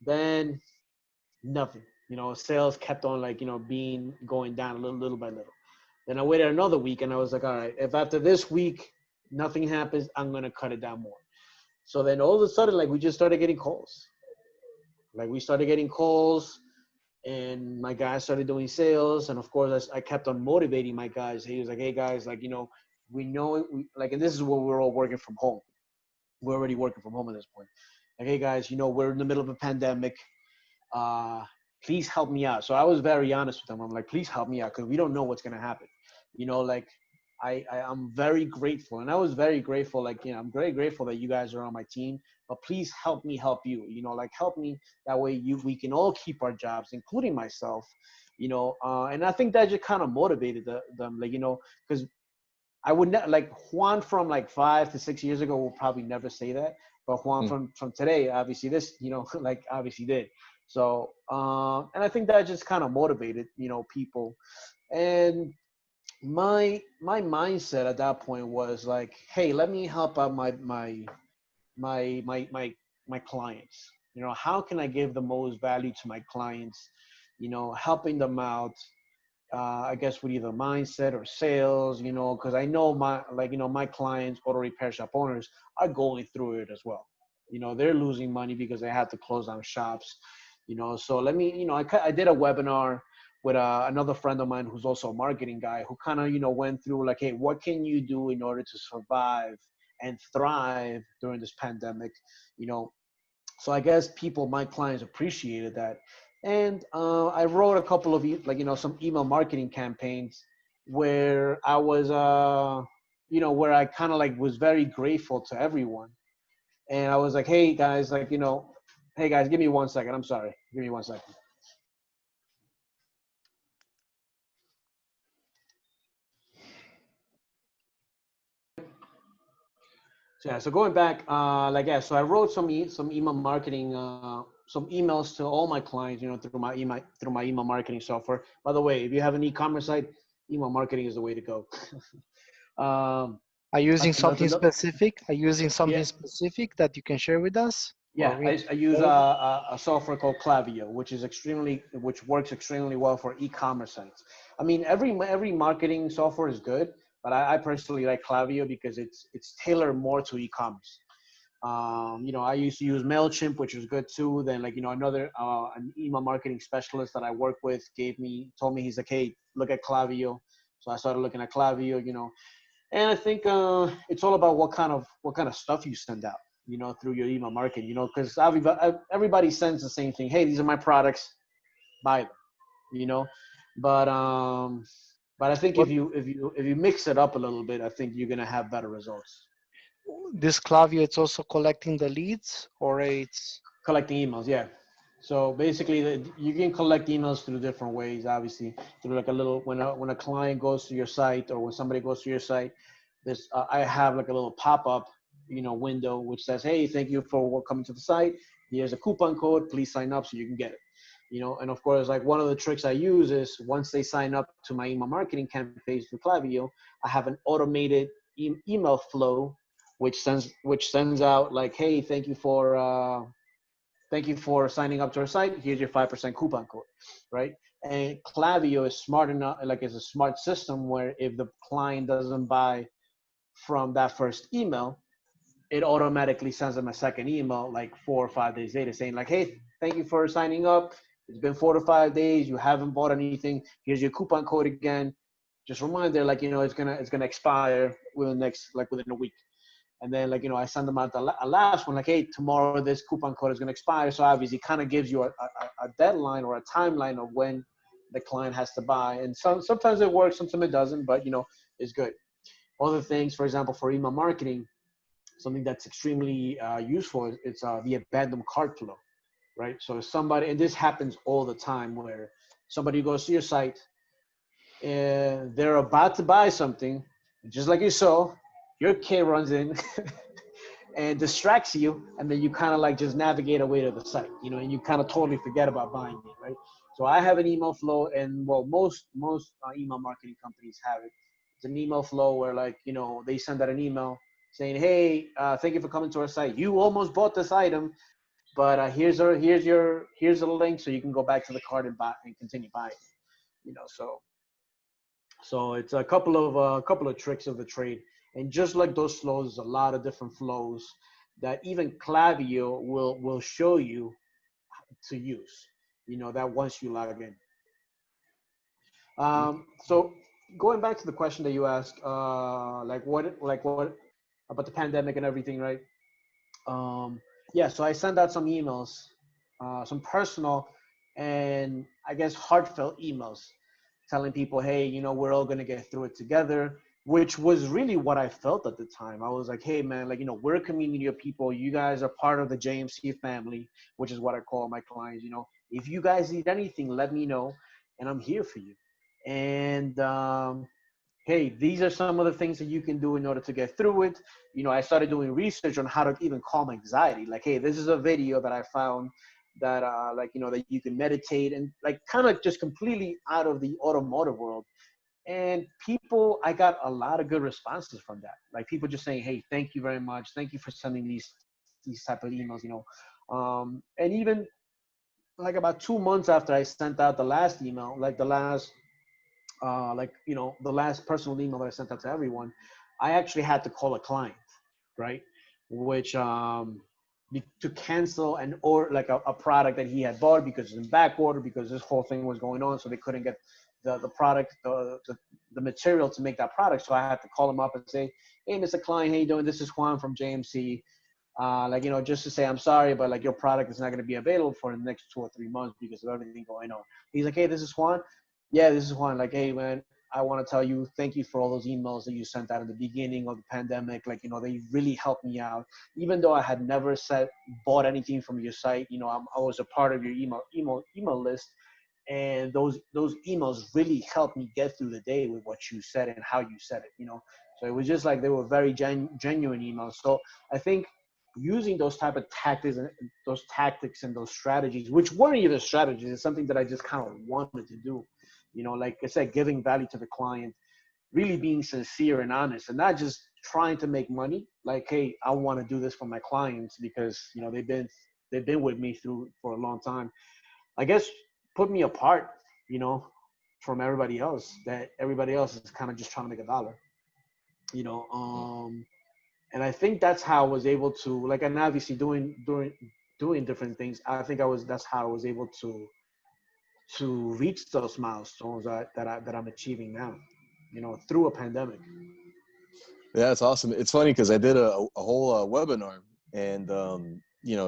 Then nothing. Sales kept on, like, going down a little by little. Then I waited another week, and I was like, all right, if after this week nothing happens, I'm gonna cut it down more. So then all of a sudden, like, we just started getting calls. Like, we started getting calls, and my guys started doing sales. And of course, I kept on motivating my guys. He was like, hey guys, like, we know it, like, and this is where we're all working from home. We're already working from home at this point. Like, hey guys, we're in the middle of a pandemic. Please help me out. So I was very honest with them. I'm like, please help me out, because we don't know what's gonna happen. Like, I'm very grateful, and I was very grateful. Like, I'm very grateful that you guys are on my team, but please help me help you. Like, help me. That way we can all keep our jobs, including myself. And I think that just kind of motivated them, like, because I would not, like, Juan from like 5 to 6 years ago will probably never say that, but Juan from today, obviously this, like, obviously did. So, and I think that just kind of motivated, people. And my mindset at that point was like, hey, let me help out my clients. How can I give the most value to my clients? Helping them out, I guess, with either mindset or sales, because I know my clients, auto repair shop owners, are going through it as well. They're losing money because they had to close down shops. So let me, I did a webinar with another friend of mine who's also a marketing guy, who kind of, went through like, hey, what can you do in order to survive and thrive during this pandemic? So I guess my clients appreciated that. And I wrote a couple of, some email marketing campaigns where I was, where I kind of like was very grateful to everyone. And I was like, hey guys, like, hey guys, give me 1 second. I'm sorry. Give me 1 second. So yeah, so going back, so I wrote some email marketing, some emails to all my clients, through my email marketing software. By the way, if you have an e-commerce site, email marketing is the way to go. Are you using something another, specific? Are you using something yeah, specific that you can share with us? yeah, I use a software called Klaviyo, which works extremely well for e-commerce sites. I mean, every marketing software is good, but I personally like Klaviyo because it's tailored more to e-commerce. I used to use MailChimp, which was good too. Then, like, another an email marketing specialist that I work with told me, he's like, hey, look at Klaviyo. So I started looking at Klaviyo, and I think it's all about what kind of stuff you send out, through your email marketing, because everybody sends the same thing. Hey, these are my products, buy them, but I think What if you mix it up a little bit, I think you're gonna have better results. this Klaviyo, it's also collecting the leads, or it's Collecting emails, yeah. So basically, you can collect emails through different ways. Obviously, through like a little when a client goes to your site or when somebody goes to your site, this I have like a little pop up, window which says, "Hey, thank you for coming to the site. Here's a coupon code. Please sign up so you can get it." And of course, like one of the tricks I use is once they sign up to my email marketing campaigns through Klaviyo, I have an automated email flow which sends out like, "Hey, thank you for signing up to our site. Here's your 5% coupon code," right? And Klaviyo is smart enough, like it's a smart system where if the client doesn't buy from that first email, it automatically sends them a second email like 4 or 5 days later saying like, "Hey, thank you for signing up. It's been 4 to 5 days. You haven't bought anything. Here's your coupon code again. Just a reminder, like, it's gonna expire within a week." And then I send them out a last one like, "Hey, tomorrow this coupon code is going to expire." So obviously it kind of gives you a deadline or a timeline of when the client has to buy. And sometimes it works, sometimes it doesn't, but it's good. Other things, for example, for email marketing, something that's extremely useful, it's the abandoned cart flow, right? So somebody, and this happens all the time, where somebody goes to your site and they're about to buy something, just like you saw, your kid runs in and distracts you, and then you kind of like just navigate away to the site, and you kind of totally forget about buying it, right? So I have an email flow, and well, most email marketing companies have it. It's an email flow where they send out an email saying, "Hey, thank you for coming to our site. You almost bought this item, but here's a link so you can go back to the cart and buy and continue buying." So it's a couple of tricks of the trade, and just like those flows, there's a lot of different flows that even Klaviyo will show you to use. That once you log in. So going back to the question that you asked, like what about the pandemic and everything, right? Yeah, so I sent out some emails, some personal and I guess heartfelt emails telling people, "Hey, we're all going to get through it together," which was really what I felt at the time. I was like, "Hey, man, we're a community of people. You guys are part of the JMC family," which is what I call my clients. If you guys need anything, let me know, and I'm here for you. And hey, these are some of the things that you can do in order to get through it. I started doing research on how to even calm anxiety. Like, hey, this is a video that I found that that you can meditate, and like kind of just completely out of the automotive world. And I got a lot of good responses from that. Like people just saying, "Hey, thank you very much. Thank you for sending these type of emails," and even like about 2 months after I sent out the last email, like the last personal email that I sent out to everyone, I actually had to call a client, right? Which to cancel or like a product that he had bought because it's in back order, because this whole thing was going on, so they couldn't get the product, the material to make that product. So I had to call him up and say, "Hey, Mr. Klein, how you doing? This is Juan from JMC. Just to say I'm sorry, but like your product is not going to be available for the next 2 or 3 months because of everything going on." He's like, "Hey, this is Juan." "Yeah, this is Juan. Like, hey, man, I want to tell you, thank you for all those emails that you sent out in the beginning of the pandemic. They really helped me out. Even though I had never bought anything from your site, I was a part of your email list. And those emails really helped me get through the day with what you said and how you said it. So it was just like they were very genuine emails. So I think using those type of tactics and those strategies, which weren't even strategies, is something that I just kind of wanted to do. Like I said, giving value to the client, really being sincere and honest, and not just trying to make money. Like, hey, I want to do this for my clients because they've been with me for a long time. I guess put me apart, you know, from everybody else. That everybody else is kind of just trying to make a dollar, you know. And I think that's how I was able to, like, and obviously doing different things. I think that's how I was able to reach those milestones that I'm achieving now, through a pandemic. Yeah, it's awesome. It's funny because I did a whole webinar, and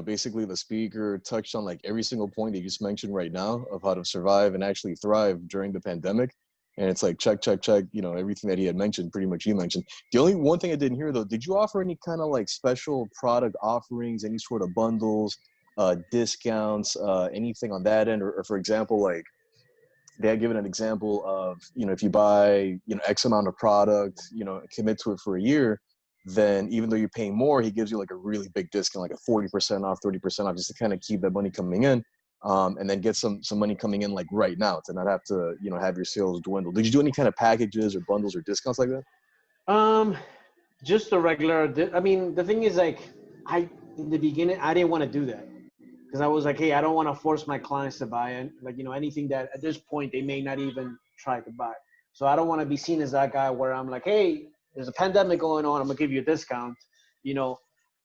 basically the speaker touched on like every single point that you just mentioned right now of how to survive and actually thrive during the pandemic. And it's like check, everything that he had mentioned, pretty much you mentioned. The only one thing I didn't hear though, did you offer any kind of like special product offerings, any sort of bundles? discounts, anything on that end? Or for example, like they had given an example of, if you buy, X amount of product, commit to it for a year, then even though you're paying more, he gives you like a really big discount, like a 40% off, 30% off, just to kind of keep that money coming in. And then get some money coming in like right now to not have to, have your sales dwindle. Did you do any kind of packages or bundles or discounts like that? Um, just the regular. I mean, the thing is, like, I in the beginning I didn't want to do that because I was like, hey, I don't want to force my clients to buy it. Like, anything that at this point they may not even try to buy. So I don't want to be seen as that guy where I'm like, hey, there's a pandemic going on, I'm gonna give you a discount. You know,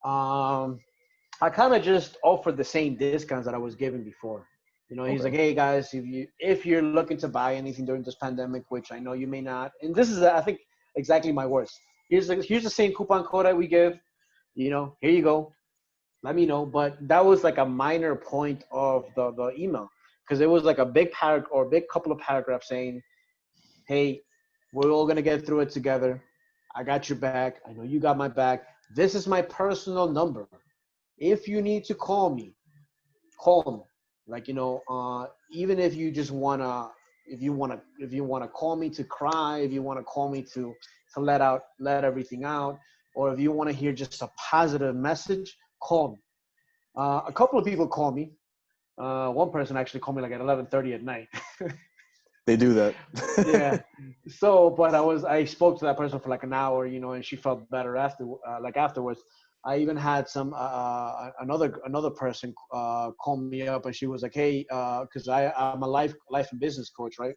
I kind of just offered the same discounts that I was giving before. He's like, Okay. hey guys, if you're looking to buy anything during this pandemic, which I know you may not, and this is I think exactly my words. Here's the same coupon code that we give. Here you go. Let me know. But that was like a minor point of the email because it was like a big paragraph or a big couple of paragraphs saying, hey, we're all gonna get through it together. I got your back. I know you got my back. This is my personal number. If you need to call me. Like, even if you just wanna, if you wanna call me to cry, if you wanna call me to let everything out, or if you want to hear just a positive message, call me. A couple of people call me. One person actually called me like at 11:30 at night. They do that. Yeah. So, but I spoke to that person for like an hour, and she felt better afterwards. I even had another person call me up, and she was like, "Hey, because I'm a life and business coach, right?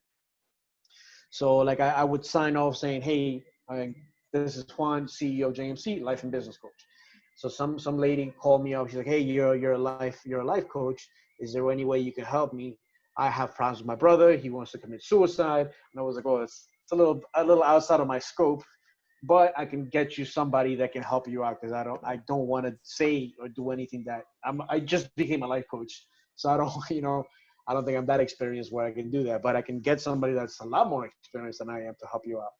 So like I would sign off saying, hey, this is Juan, CEO, JMC, life and business coach. So some lady called me up. She's like, hey, you're a life coach. Is there any way you can help me? I have problems with my brother. He wants to commit suicide. And I was like, oh, it's a little outside of my scope, but I can get you somebody that can help you out because I don't want to say or do anything that I just became a life coach. So I don't, I don't think I'm that experienced where I can do that, but I can get somebody that's a lot more experienced than I am to help you out.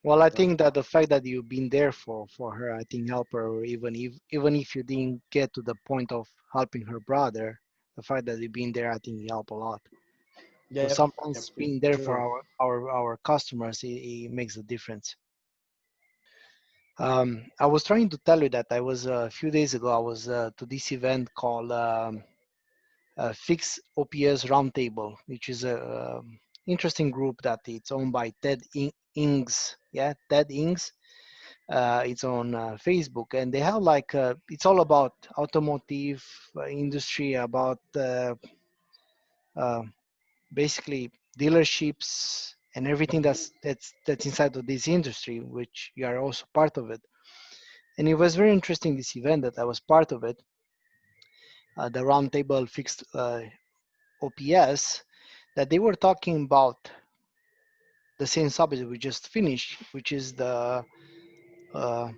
Well, I So think that the fact that you've been there for her, I think help her. Or even if you didn't get to the point of helping her brother, the fact that you've been there, I think help a lot. So yep, yep, sometimes being there for true. our customers, it makes a difference. I was trying to tell you that I was a few days ago. I was to this event called Fix OPS Roundtable, which is a interesting group that it's owned by Ings. Yeah, Ted Ings. It's on Facebook, and they have like it's all about automotive industry, about uh, basically dealerships and everything that's inside of this industry, which you are also part of it. And it was very interesting this event that I was part of it, the roundtable fixed OPS, that they were talking about the same subject we just finished, which is the uh,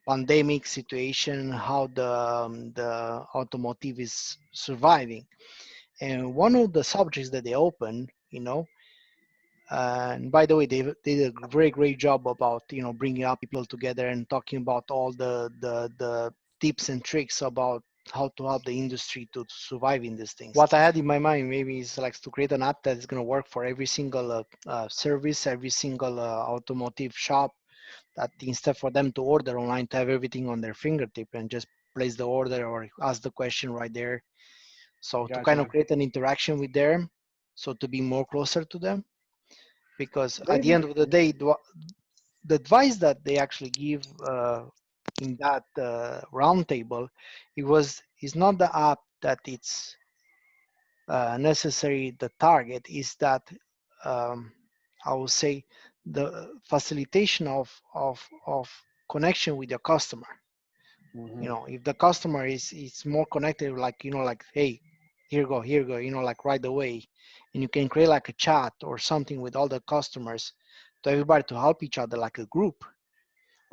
pandemic situation, how the automotive is surviving. And one of the subjects that they opened, and by the way, they did a very great job about bringing up people together and talking about all the tips and tricks about how to help the industry to survive in these things. What I had in my mind maybe is like to create an app that is going to work for every single service, every single automotive shop, that instead for them to order online to have everything on their fingertip and just place the order or ask the question right there. So to kind of Gotcha. create an interaction with them, so to be more closer to them, because at the Maybe. end of the day, the advice that they actually give in that roundtable, is not the app that it's necessary. The target is that um, I would say the facilitation of connection with your customer. Hmm. If the customer is more connected, like like, hey, here you go, like right away, and you can create like a chat or something with all the customers, to everybody to help each other like a group.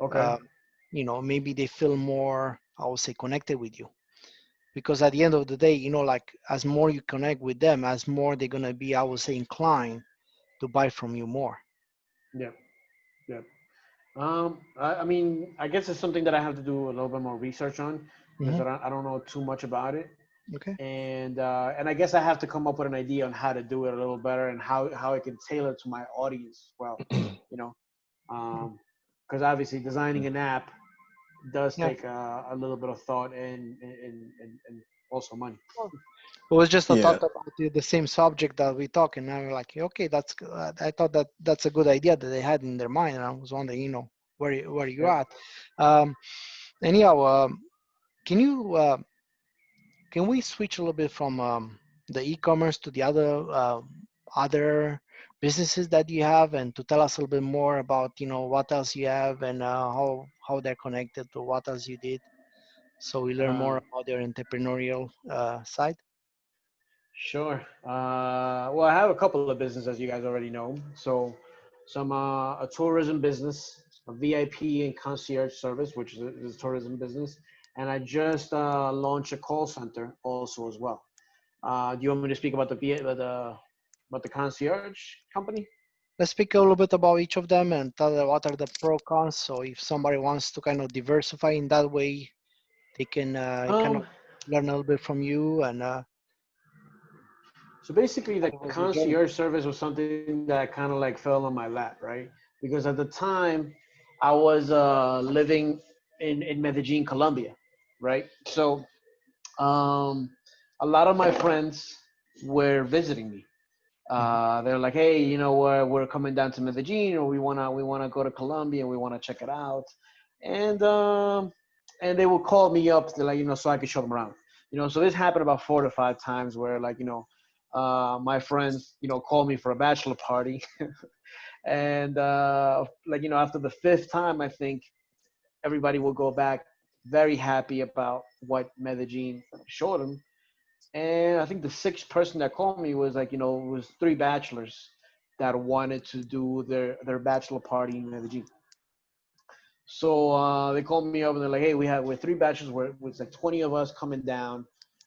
Okay. um, Maybe they feel more, I would say, connected with you, because at the end of the day, like as more you connect with them, as more they're gonna be, I would say, inclined to buy from you more. Yeah. Yeah. I mean, I guess it's something that I have to do a little bit more research on because Hmm. I don't know too much about it. Okay. And I guess I have to come up with an idea on how to do it a little better and how I can tailor to my audience as well, you know, because obviously designing an app does Yeah. take a little bit of thought and also money. Well, it was just a Yeah. thought about the same subject that we talk, and I'm like, okay, I thought that that's a good idea that they had in their mind, and I was wondering, where you Yep. at. Um, anyhow, can you can we switch a little bit from the e-commerce to the other businesses that you have, and to tell us a little bit more about what else you have, and how they're connected to what else you did, so we learn more Uh, about your entrepreneurial side. sure. Well, I have a couple of businesses, as you guys already know. So, some a tourism business, a VIP and concierge service, which is a tourism business, and I just launched a call center also as well. Do you want me to speak about about the concierge company? Let's speak a little bit about each of them and tell them what are the pro cons. So if somebody wants to kind of diversify in that way, they can kind of Um, learn a little bit from you and so basically, the how was your journey. concierge service was something that kind of like fell on my lap, right? Because at the time, I was living in Medellin, Colombia, right? So um, a lot of my friends were visiting me. Mhm. They're like, hey, we're coming down to Medellin, or we wanna go to Colombia, and we wanna check it out, and um, and they would call me up to, like, so I could show them around. So this happened about 4 to 5 times where, like, my friends call me for a bachelor party, and like, after the fifth time, I think everybody will go back very happy about what Medellin showed them. And I think the sixth person that called me was like, it was three bachelors that wanted to do their bachelor party in Medellin. So they called me up and they're like, hey, we're three bachelors. It's like 20 of us coming down.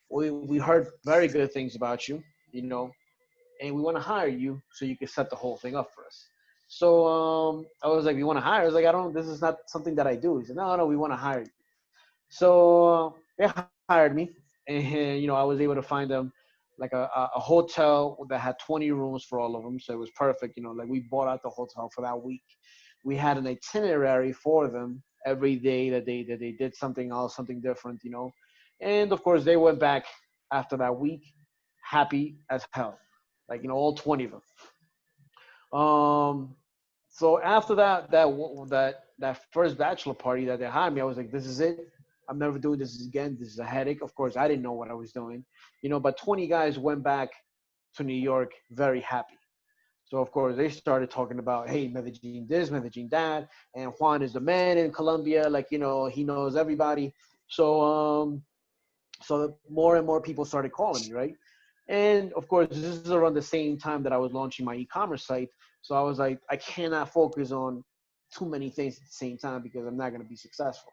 We heard very good things about you, and we want to hire you so you can set the whole thing up for us. So I was like, you want to hire? I was like, I don't. This is not something that I do. He said, no, no, we want to hire you. So they hired me, and I was able to find them like a hotel that had 20 rooms for all of them. So it was perfect. Like, we bought out the hotel for that week. We had an itinerary for them every day that they did something else, something different. And of course, they went back after that week, happy as hell. Like, all 20 of them. So after that first bachelor party that they hired me, I was like, this is it. I'm never doing this again. This is a headache. Of course, I didn't know what I was doing, but 20 guys went back to New York very happy. So of course they started talking about, hey, Medellin this, Medellin that, and Juan is the man in Colombia. Like, he knows everybody. So so more and more people started calling me, right? And of course, this is around the same time that I was launching my e-commerce site. So I was like, I cannot focus on too many things at the same time because I'm not going to be successful,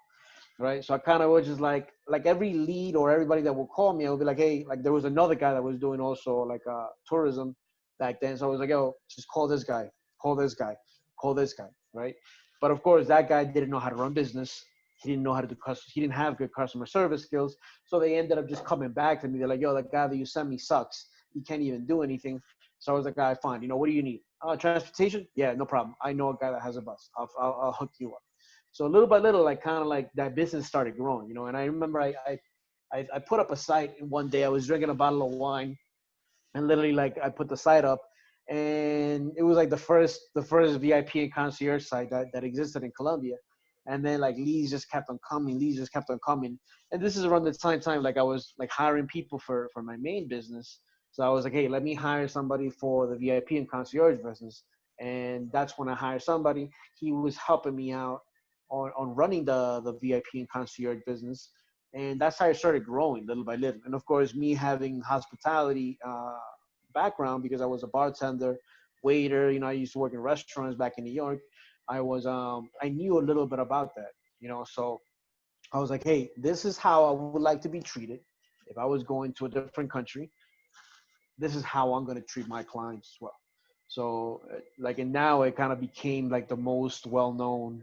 right? So I kind of was just like every lead or everybody that would call me, I would be like, hey, like, there was another guy that was doing also like tourism back then. So I was like, yo, just call this guy, call this guy, call this guy, right? But of course, that guy didn't know how to run business. He didn't know how to do he didn't have good customer service skills. So they ended up just coming back to me. They're like, yo, that guy that you sent me sucks. He can't even do anything. So I was like, all right, fine. What do you need? Transportation? Yeah, no problem. I know a guy that has a bus. I'll hook you up. So little by little, like, kind of like that business started growing, And I remember I put up a site, and one day I was drinking a bottle of wine, and literally, like, I put the site up, and it was like the first VIP and concierge site that existed in Colombia. And then, like, leads just kept on coming, leads just kept on coming. And this is around the time like I was like hiring people for my main business. So I was like, hey, let me hire somebody for the VIP and concierge business. And that's when I hired somebody. He was helping me out on running the VIP and concierge business. And that's how I started growing little by little. And of course, me having hospitality background, because I was a bartender, waiter. I used to work in restaurants back in New York. I knew a little bit about that. So I was like, hey, this is how I would like to be treated if I was going to a different country. This is how I'm going to treat my clients as well. So like, and now it kind of became like the most well-known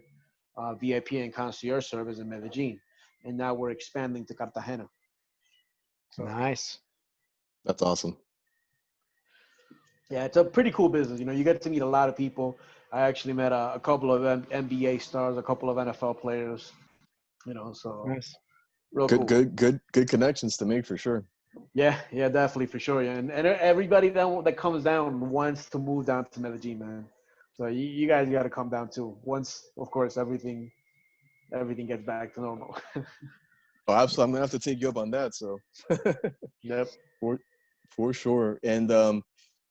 VIP and concierge service in Medellin, and now we're expanding to Cartagena. So Nice. That's awesome. yeah, it's a pretty cool business. You get to meet a lot of people. I actually met a couple of NBA stars, a couple of NFL players. So Nice. real Good, cool. good, good, good connections to make for sure. Yeah, definitely for sure. Yeah, and everybody that comes down wants to move down to Medellin, man. So you guys got to come down too. Once, of course, everything gets back to normal. Oh, absolutely. I'm gonna have to take you up on that. So Yep. for for sure. And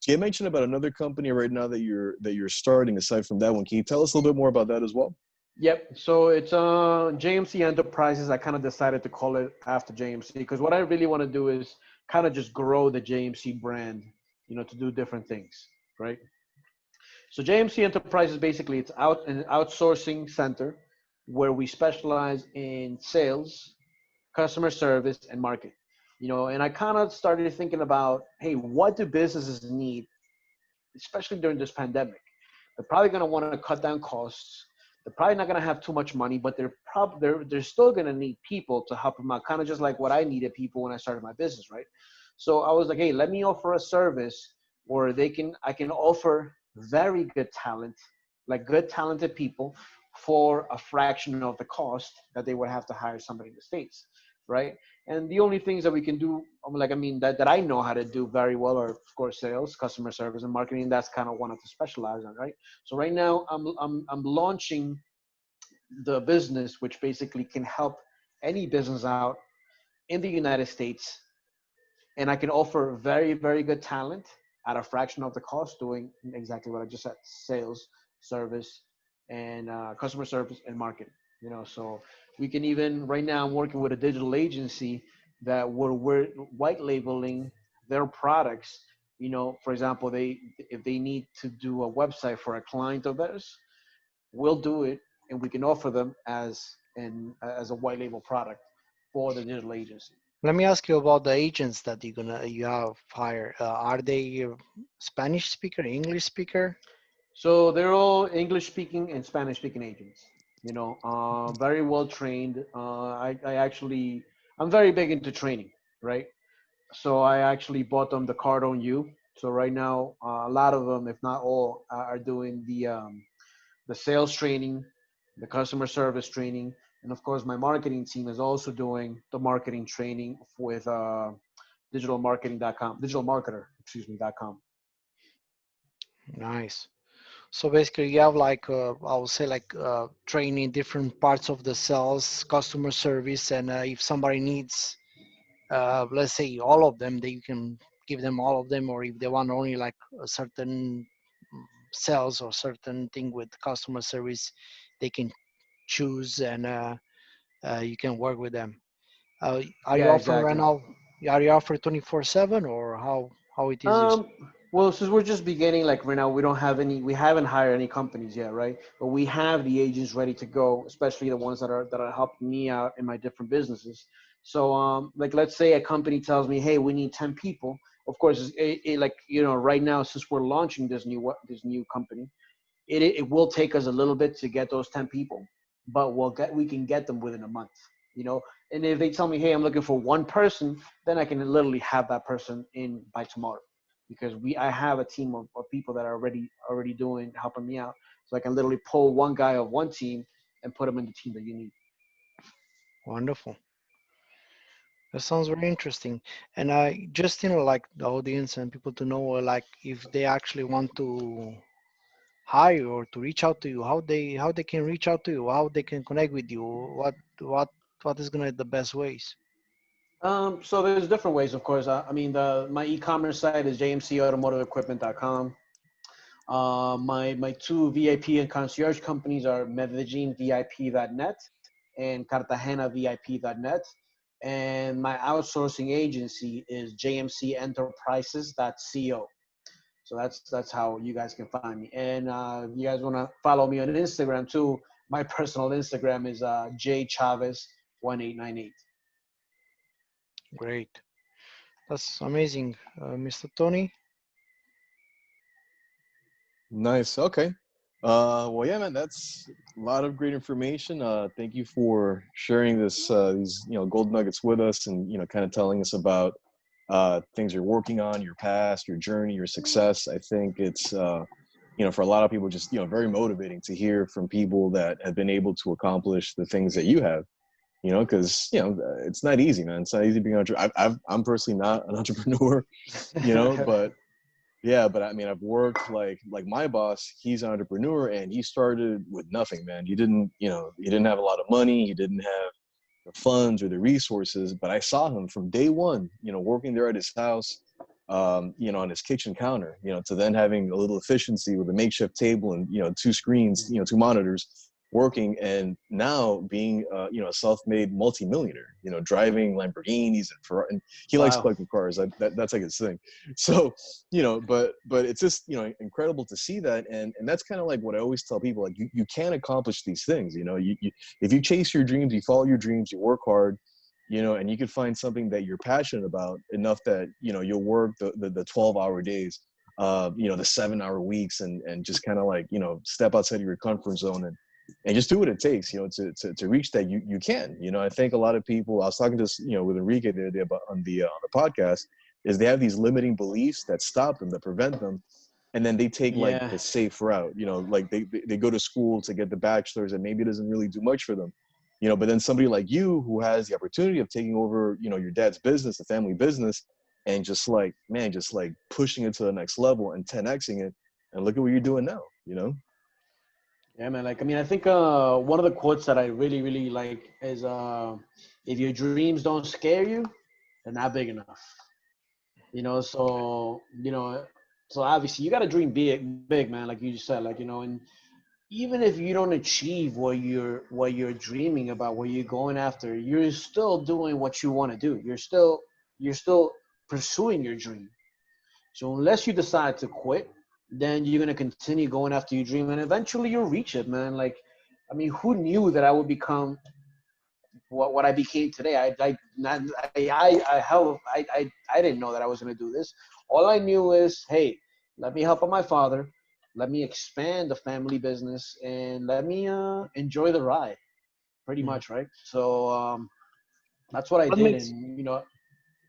Jay mentioned about another company right now that you're starting. Aside from that one, can you tell us a little bit more about that as well? Yep. So it's JMC Enterprises. I kind of decided to call it after JMC because what I really want to do is kind of just grow the JMC brand, to do different things, right? So JMC Enterprises basically it's an outsourcing center where we specialize in sales, customer service, and marketing. And I kind of started thinking about, hey, what do businesses need, especially during this pandemic? They're probably going to want to cut down costs. They're probably not going to have too much money, but they're still going to need people to help them out, kind of just like what I needed people when I started my business, right? So I was like, hey, let me offer a service where I can offer very good talent, like good talented people for a fraction of the cost that they would have to hire somebody in the States, right? And the only things that we can do, that I know how to do very well are, of course, sales, customer service, and marketing. That's kind of one of the specialize on, right? So right now, I'm launching the business, which basically can help any business out in the United States, and I can offer very, very good talent at a fraction of the cost, doing exactly what I just said: sales, service, and customer service and marketing. So we can even right now I'm working with a digital agency that we're white labeling their products. For example, if they need to do a website for a client of theirs, we'll do it, and we can offer them as a white label product for the digital agency. Let me ask you about the agents that you have hired. Are they Spanish speaker, English speaker? So they're all English speaking and Spanish speaking agents. Very well trained. I'm very big into training, right? So I actually bought them the card on you. So right now, a lot of them, if not all, are doing the sales training, the customer service training, and of course, my marketing team is also doing the marketing training with digital marketer, excuse me, .com. Nice. So basically, you have like I would say like training different parts of the sales, customer service, and if somebody needs, let's say all of them, they can give them all of them, or if they want only like a certain sales or certain thing with customer service, they can choose and you can work with them. Are you Yeah, offering right exactly. now? Are you offering 24/7 or how it is? Um, well, since we're just beginning, like right now, we haven't hired any companies yet, right? But we have the agents ready to go, especially the ones that are helping me out in my different businesses. So, like let's say a company tells me, hey, we need 10 people. Of course, like right now, since we're launching this new company, it will take us a little bit to get those 10 people, but we can get them within a month, you know. And if they tell me, hey, I'm looking for one person, then I can literally have that person in by tomorrow, because I have a team of people that are already doing helping me out, so I can literally pull one guy of one team and put him in the team that you need. Wonderful. That sounds very interesting. And I just, like the audience and people to know, like if they actually want to hire or to reach out to you, how they can reach out to you, how they can connect with you, what what is gonna be the best ways. So there's different ways, of course. My e-commerce site is jmcautomotiveequipment.com. My two VIP and concierge companies are Medellin VIP.net and Cartagena VIP.net. And my outsourcing agency is JMC Enterprises.co. So that's how you guys can find me. And if you guys want to follow me on Instagram too, my personal Instagram is jchavez1898. Great. That's amazing, Mr. Tony. Nice. Okay. Well, yeah, man, that's a lot of great information. Thank you for sharing these, gold nuggets with us, and kind of telling us about things you're working on, your past, your journey, your success. I think it's, for a lot of people, just very motivating to hear from people that have been able to accomplish the things that you have. Because it's not easy, man. It's not easy being an entrepreneur. I'm personally not an entrepreneur, but yeah, but I mean, I've worked like my boss. He's an entrepreneur, and he started with nothing, man. He didn't have a lot of money. He didn't have the funds or the resources. But I saw him from day one, working there at his house, on his kitchen counter, to then having a little efficiency with a makeshift table and two screens, two monitors working, and now being a self-made multimillionaire, driving Lamborghinis and Ferrari. And he likes Wow. collecting cars. That's like his thing. So but it's just incredible to see that, and that's kind of like what I always tell people, like you can accomplish these things. You if you chase your dreams, you follow your dreams, you work hard, and you could find something that you're passionate about enough that you'll work the 12-hour days, the 7-hour weeks, and just kind of like step outside of your comfort zone, and just do what it takes, to reach that. You can. I think a lot of people, I was talking to with Enrique the other day about on the podcast, is they have these limiting beliefs that stop them, that prevent them, and then they take like Yeah. the safe route. Like they go to school to get the bachelor's, and maybe it doesn't really do much for them, but then somebody like you who has the opportunity of taking over your dad's business, the family business, and just like, man, just like pushing it to the next level and 10xing it, and look at what you're doing now. Yeah, man. Like, I mean, I think one of the quotes that I really, really like is, if your dreams don't scare you, they're not big enough. So, so obviously you got to dream big, man. Like you just said, like, and even if you don't achieve what you're dreaming about, what you're going after, you're still doing what you want to do. You're still pursuing your dream. So unless you decide to quit, then you're gonna continue going after your dream, and eventually you'll reach it, man. Like, I mean, who knew that I would become what I became today? I didn't know that I was gonna do this. All I knew is, hey, let me help out my father, let me expand the family business, and let me enjoy the ride, pretty Mhm. much, right? So that's what I What did, makes and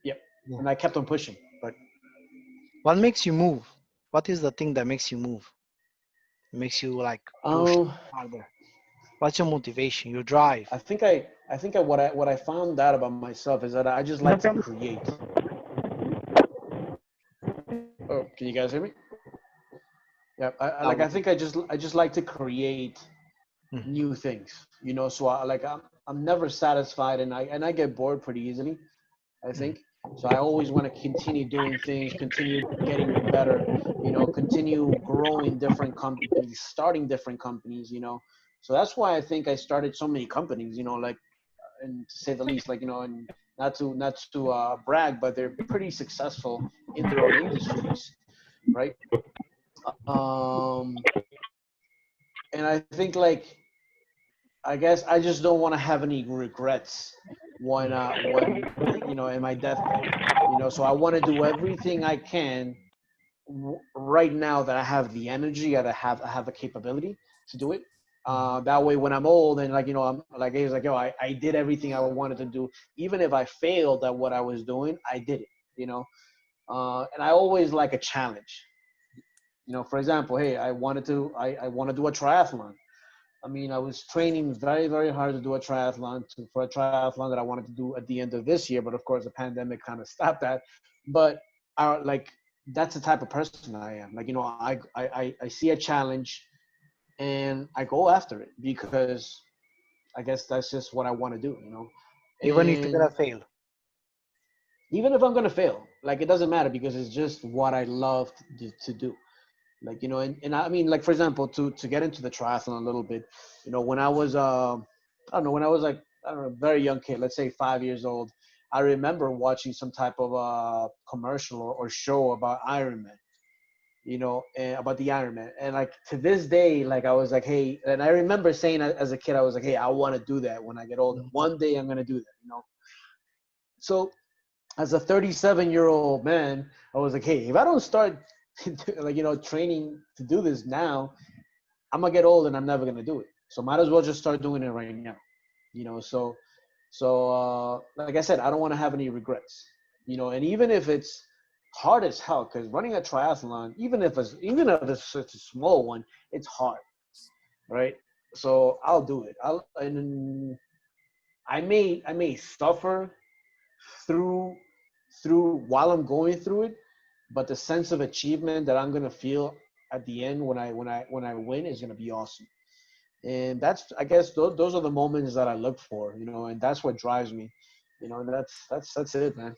yep, yeah. and I kept on pushing. But What makes you move? What is the thing that makes you move? Makes you like push um, harder? What's your motivation? Your drive? I think what I found out about myself is that I just like to create. Oh, can you guys hear me? Yeah, I Now like. we I can. think I just like to create Mhm. new things. So I'm never satisfied, and I get bored pretty easily, I Mhm. think. So I always want to continue doing things, continue getting better, continue growing different companies, starting different companies. So that's why I think I started so many companies, like, and to say the least, like, and not to brag, but they're pretty successful in their own industries, right? Um, and I think, like, I guess I just don't want to have any regrets when in my deathbed. So I want to do everything I can right now that I have the energy, I have the capability to do it. Mhm. That way, when I'm old and, like, I'm like, he's like, yo, I did everything I wanted to do. Even if I failed at what I was doing, I did it. And I always like a challenge. For example, hey, I want to do a triathlon. I mean, I was training very, very hard to do a triathlon, for a triathlon that I wanted to do at the end of this year, but of course the pandemic kind of stopped that. But like, that's the type of person I am. Like, I see a challenge and I go after it because I guess that's just what I want to do. Even if you're And gonna fail. even if I'm gonna fail, like, it doesn't matter because it's just what I love to do. Like, and I mean, like, for example, to get into the triathlon a little bit, when I was I don't know, when I was, like, I don't know, a very young kid, let's say 5 years old, I remember watching some type of commercial or show about Ironman, and about the Ironman. And, like, to this day, like, I was like, hey, and I remember saying as a kid, I was like, hey, I want to do that when I get older. Mhm. One day I'm gonna do that. So as a 37-year-old man, I was like, hey, if I don't start like, training to do this now, I'm gonna get old and I'm never gonna do it. So might as well just start doing it right now. So like I said, I don't want to have any regrets. And even if it's hard as hell, because running a triathlon, even if it's such a small one, it's hard, right? So I'll do it. And I may suffer through while I'm going through it, but the sense of achievement that I'm gonna feel at the end when I win is gonna be awesome. And that's, I guess, those are the moments that I look for, and that's what drives me, and that's it, man.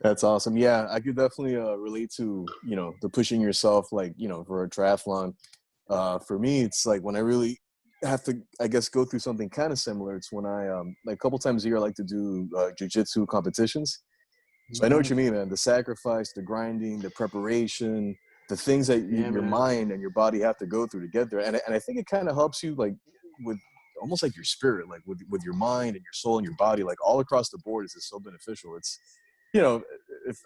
That's awesome. Yeah, I could definitely relate to, the pushing yourself, like, for a triathlon. For me, it's like when I really have to, I guess, go through something kind of similar. It's when I, like a couple times a year, I like to do jujitsu competitions. So I know what you Mhm. mean, man. The sacrifice, the grinding, the preparation, the things that Yeah, your man. mind and your body have to go through to get there. And I think it kind of helps you, like, with almost like your spirit, like with your mind and your soul and your body, like all across the board is just so beneficial. It's,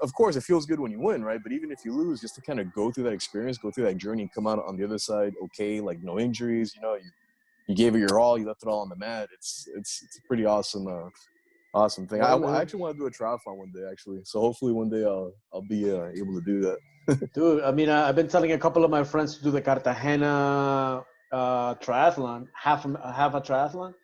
of course it feels good when you win, right? But even if you lose, just to kind of go through that experience, go through that journey and come out on the other side okay, like no injuries, you gave it your all, you left it all on the mat. It's a pretty awesome thing. I, Yeah, I man. actually want to do a triathlon one day, actually. So hopefully one day I'll be able to do that. Dude, I mean, I've been telling a couple of my friends to do the Cartagena triathlon, half a triathlon,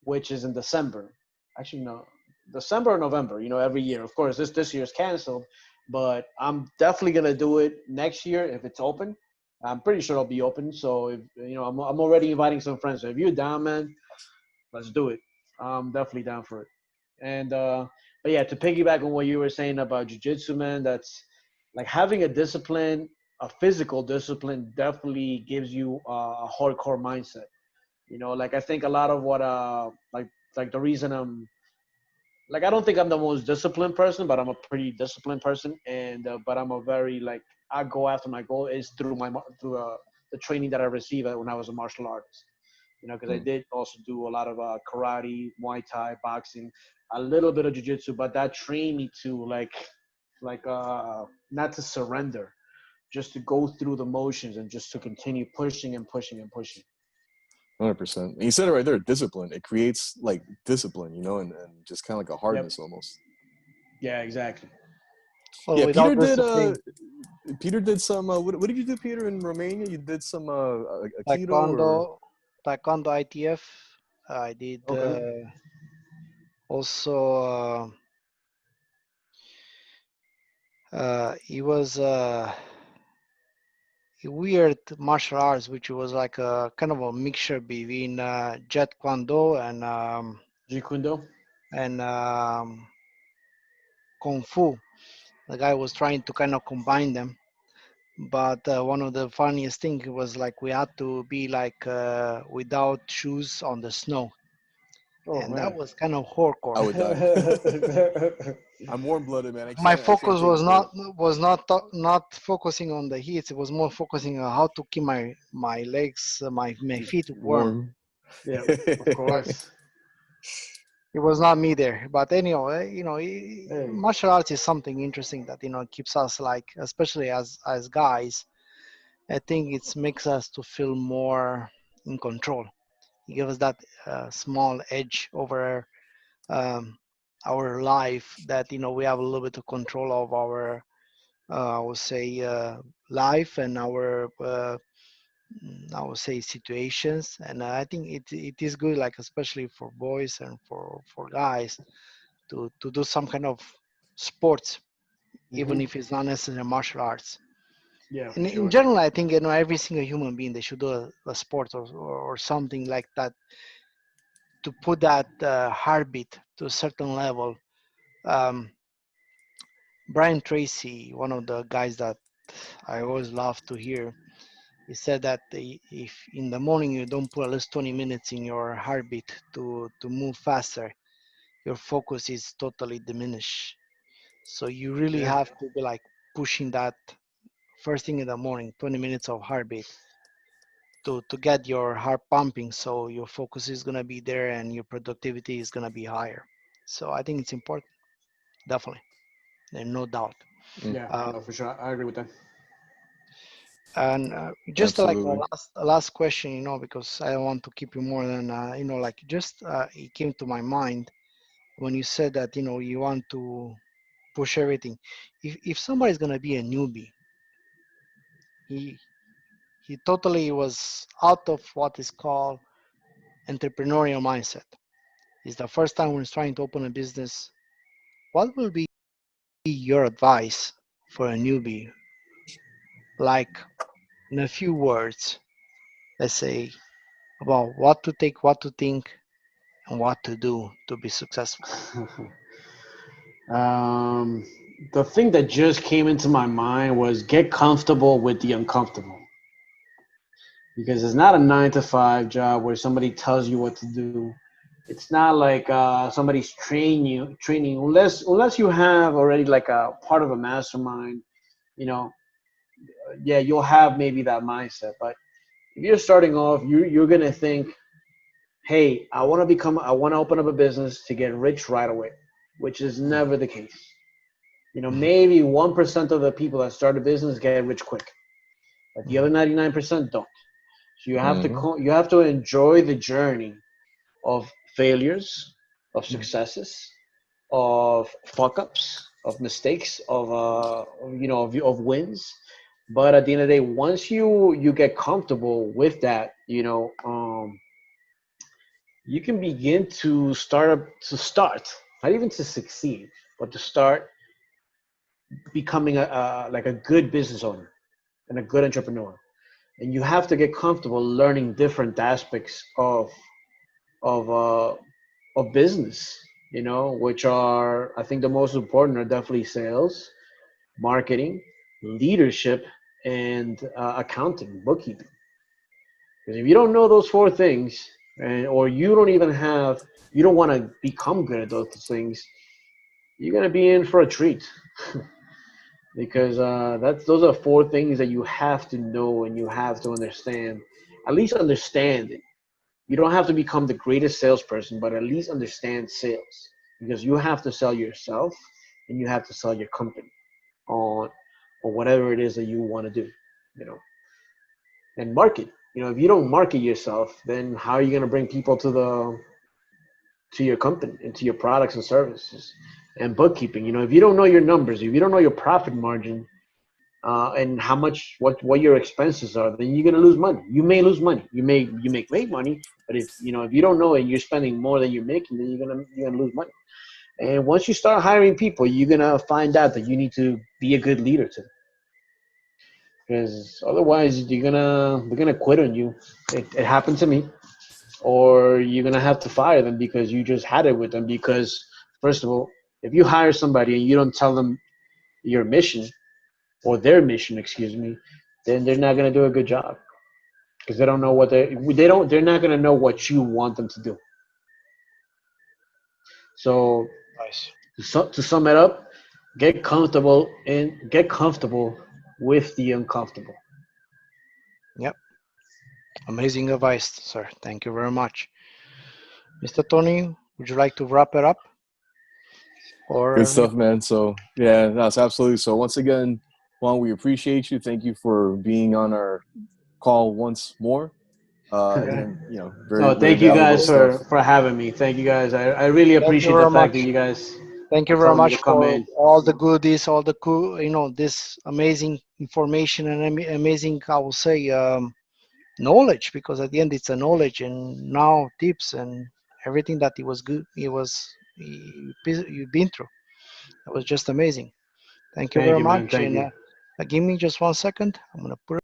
which is in December. Actually, no, December or November. Every year. Of course, this year's canceled, but I'm definitely gonna do it next year if it's open. I'm pretty sure it'll be open. So if I'm already inviting some friends. So if you're down, man, let's do it. I'm definitely down for it. And but yeah, to piggyback on what you were saying about jujitsu, man, that's like having a discipline, a physical discipline, definitely gives you a hardcore mindset. Like I think a lot of what like the reason I'm like I don't think I'm the most disciplined person, but I'm a pretty disciplined person, and but I'm a very like I go after my goal is through the training that I received when I was a martial artist. Because I Mm, did also do a lot of karate, Muay Thai, boxing, a little bit of jiu-jitsu, but that trained me to not to surrender, just to go through the motions and just to continue pushing and pushing and pushing. 100%. And you said it right there, discipline. It creates like discipline, and just kind of like a Yep. hardness almost. Yeah, exactly. Well, Yeah, without discipline, Peter did some what did you do, Peter, in Romania? You did some Aikido taekwondo, or taekwondo ITF. I did Okay. also. It was a weird martial arts, which was like a kind of a mixture between Jet Kwando Jeet Kune Do. and Kung Fu. The guy was trying to kind of combine them, but one of the funniest things was like we had to be like without shoes on the snow, Oh and that man. was kind of I hardcore. would die. I'm warm blooded, man. My I can't focus take the cold. was not focusing on the heat. It was more focusing on how to keep my legs, my feet warm. Warm. Yeah, of course. It was not me there, but anyway, Hey. martial arts is something interesting that keeps us like, especially as guys. I think it makes us to feel more in control. It gives us that small edge over um, our life that we have a little bit of control of our I would say life and our I would say situations, and I think it is good, like especially for boys and for guys to do some kind of sports, even Hmm. if it's not necessarily martial arts. Yeah, And for in sure. general, I think every single human being they should do a sport or something like that to put that heartbeat to a certain level. Um, Brian Tracy, one of the guys that I always love to hear, he said that if in the morning you don't put at least 20 minutes in your heartbeat to move faster, your focus is totally diminished. So you really Yeah. have to be like pushing that first thing in the morning, 20 minutes of heartbeat to get your heart pumping. So your focus is gonna be there and your productivity is gonna be higher. So I think it's important, definitely, and no doubt. Mm. Yeah. Um, No, for sure. I agree with that. And just like Absolutely. a last question, because I don't want to keep you more than, like just it came to my mind when you said that, you want to push everything. If somebody's gonna be a newbie, he he totally was out of what is called entrepreneurial mindset. It's the first time when he's trying to open a business. What will be your advice for a newbie? Like in a few words, let's say about what to take, what to think, and what to do to be successful. um, the thing that just came into my mind was get comfortable with the uncomfortable, because it's not a 9 to 5 job where somebody tells you what to do. It's not like somebody's training unless you have already like a part of a mastermind. You know, yeah, you'll have maybe that mindset. But if you're starting off, you're gonna think, hey, I want to open up a business to get rich right away, which is never the case. Maybe 1% of the people that start a business get rich quick, but the other 99% don't. So Hmm. you have to enjoy the journey of failures, of Hmm. successes, of fuck ups, of mistakes, of wins. But at the end of the day, once you get comfortable with that, you can begin to start, not even to succeed, but to start becoming like a good business owner and a good entrepreneur. And you have to get comfortable learning different aspects of uh, of business, which are, I think, the most important are definitely sales, marketing, leadership, and accounting, bookkeeping. Because if you don't know those four things, or you don't want to become good at those things, you're gonna be in for a treat. Because those are four things that you have to know and you have to understand. At least understand it. You don't have to become the greatest salesperson, but at least understand sales, because you have to sell yourself and you have to sell your company on or whatever it is that you want to do, you know, and market. If you don't market yourself, then how are you going to bring people to your company and to your products and services? And bookkeeping, if you don't know your numbers, if you don't know your profit margin, and how much what your expenses are, then you're gonna lose money. You may lose money. You make money, but if you don't know it, you're spending more than you're making, then you're gonna lose money. And once you start hiring people, you're gonna find out that you need to be a good leader to them, because otherwise they're gonna quit on you. It happened to me. Or you're gonna have to fire them because you just had it with them. Because first of all, if you hire somebody and you don't tell them your mission, or their mission, excuse me, then they're not going to do a good job, because they don't know what they're not going to know what you want them to do. So Nice. to sum it up, get comfortable with the uncomfortable. Yep. Amazing advice, sir. Thank you very much. Mr. Tony, would you like to wrap it up? Good Or, stuff, man. So yeah, that's absolutely. So once again, Juan, we appreciate you. Thank you for being on our call once more. Again, very, No, very thank you valuable guys stuff. for having me. Thank you guys. I really thank you appreciate the very fact that much. you guys Thank you are very telling me to much come for in. all the goodies, all the cool, this amazing information and amazing, I will say, knowledge, because at the end it's a knowledge and now tips and everything that it was good. You've been through. That was just amazing. Thank you Thank very you, man. much. Thank And you. give me just 1 second. I'm going to put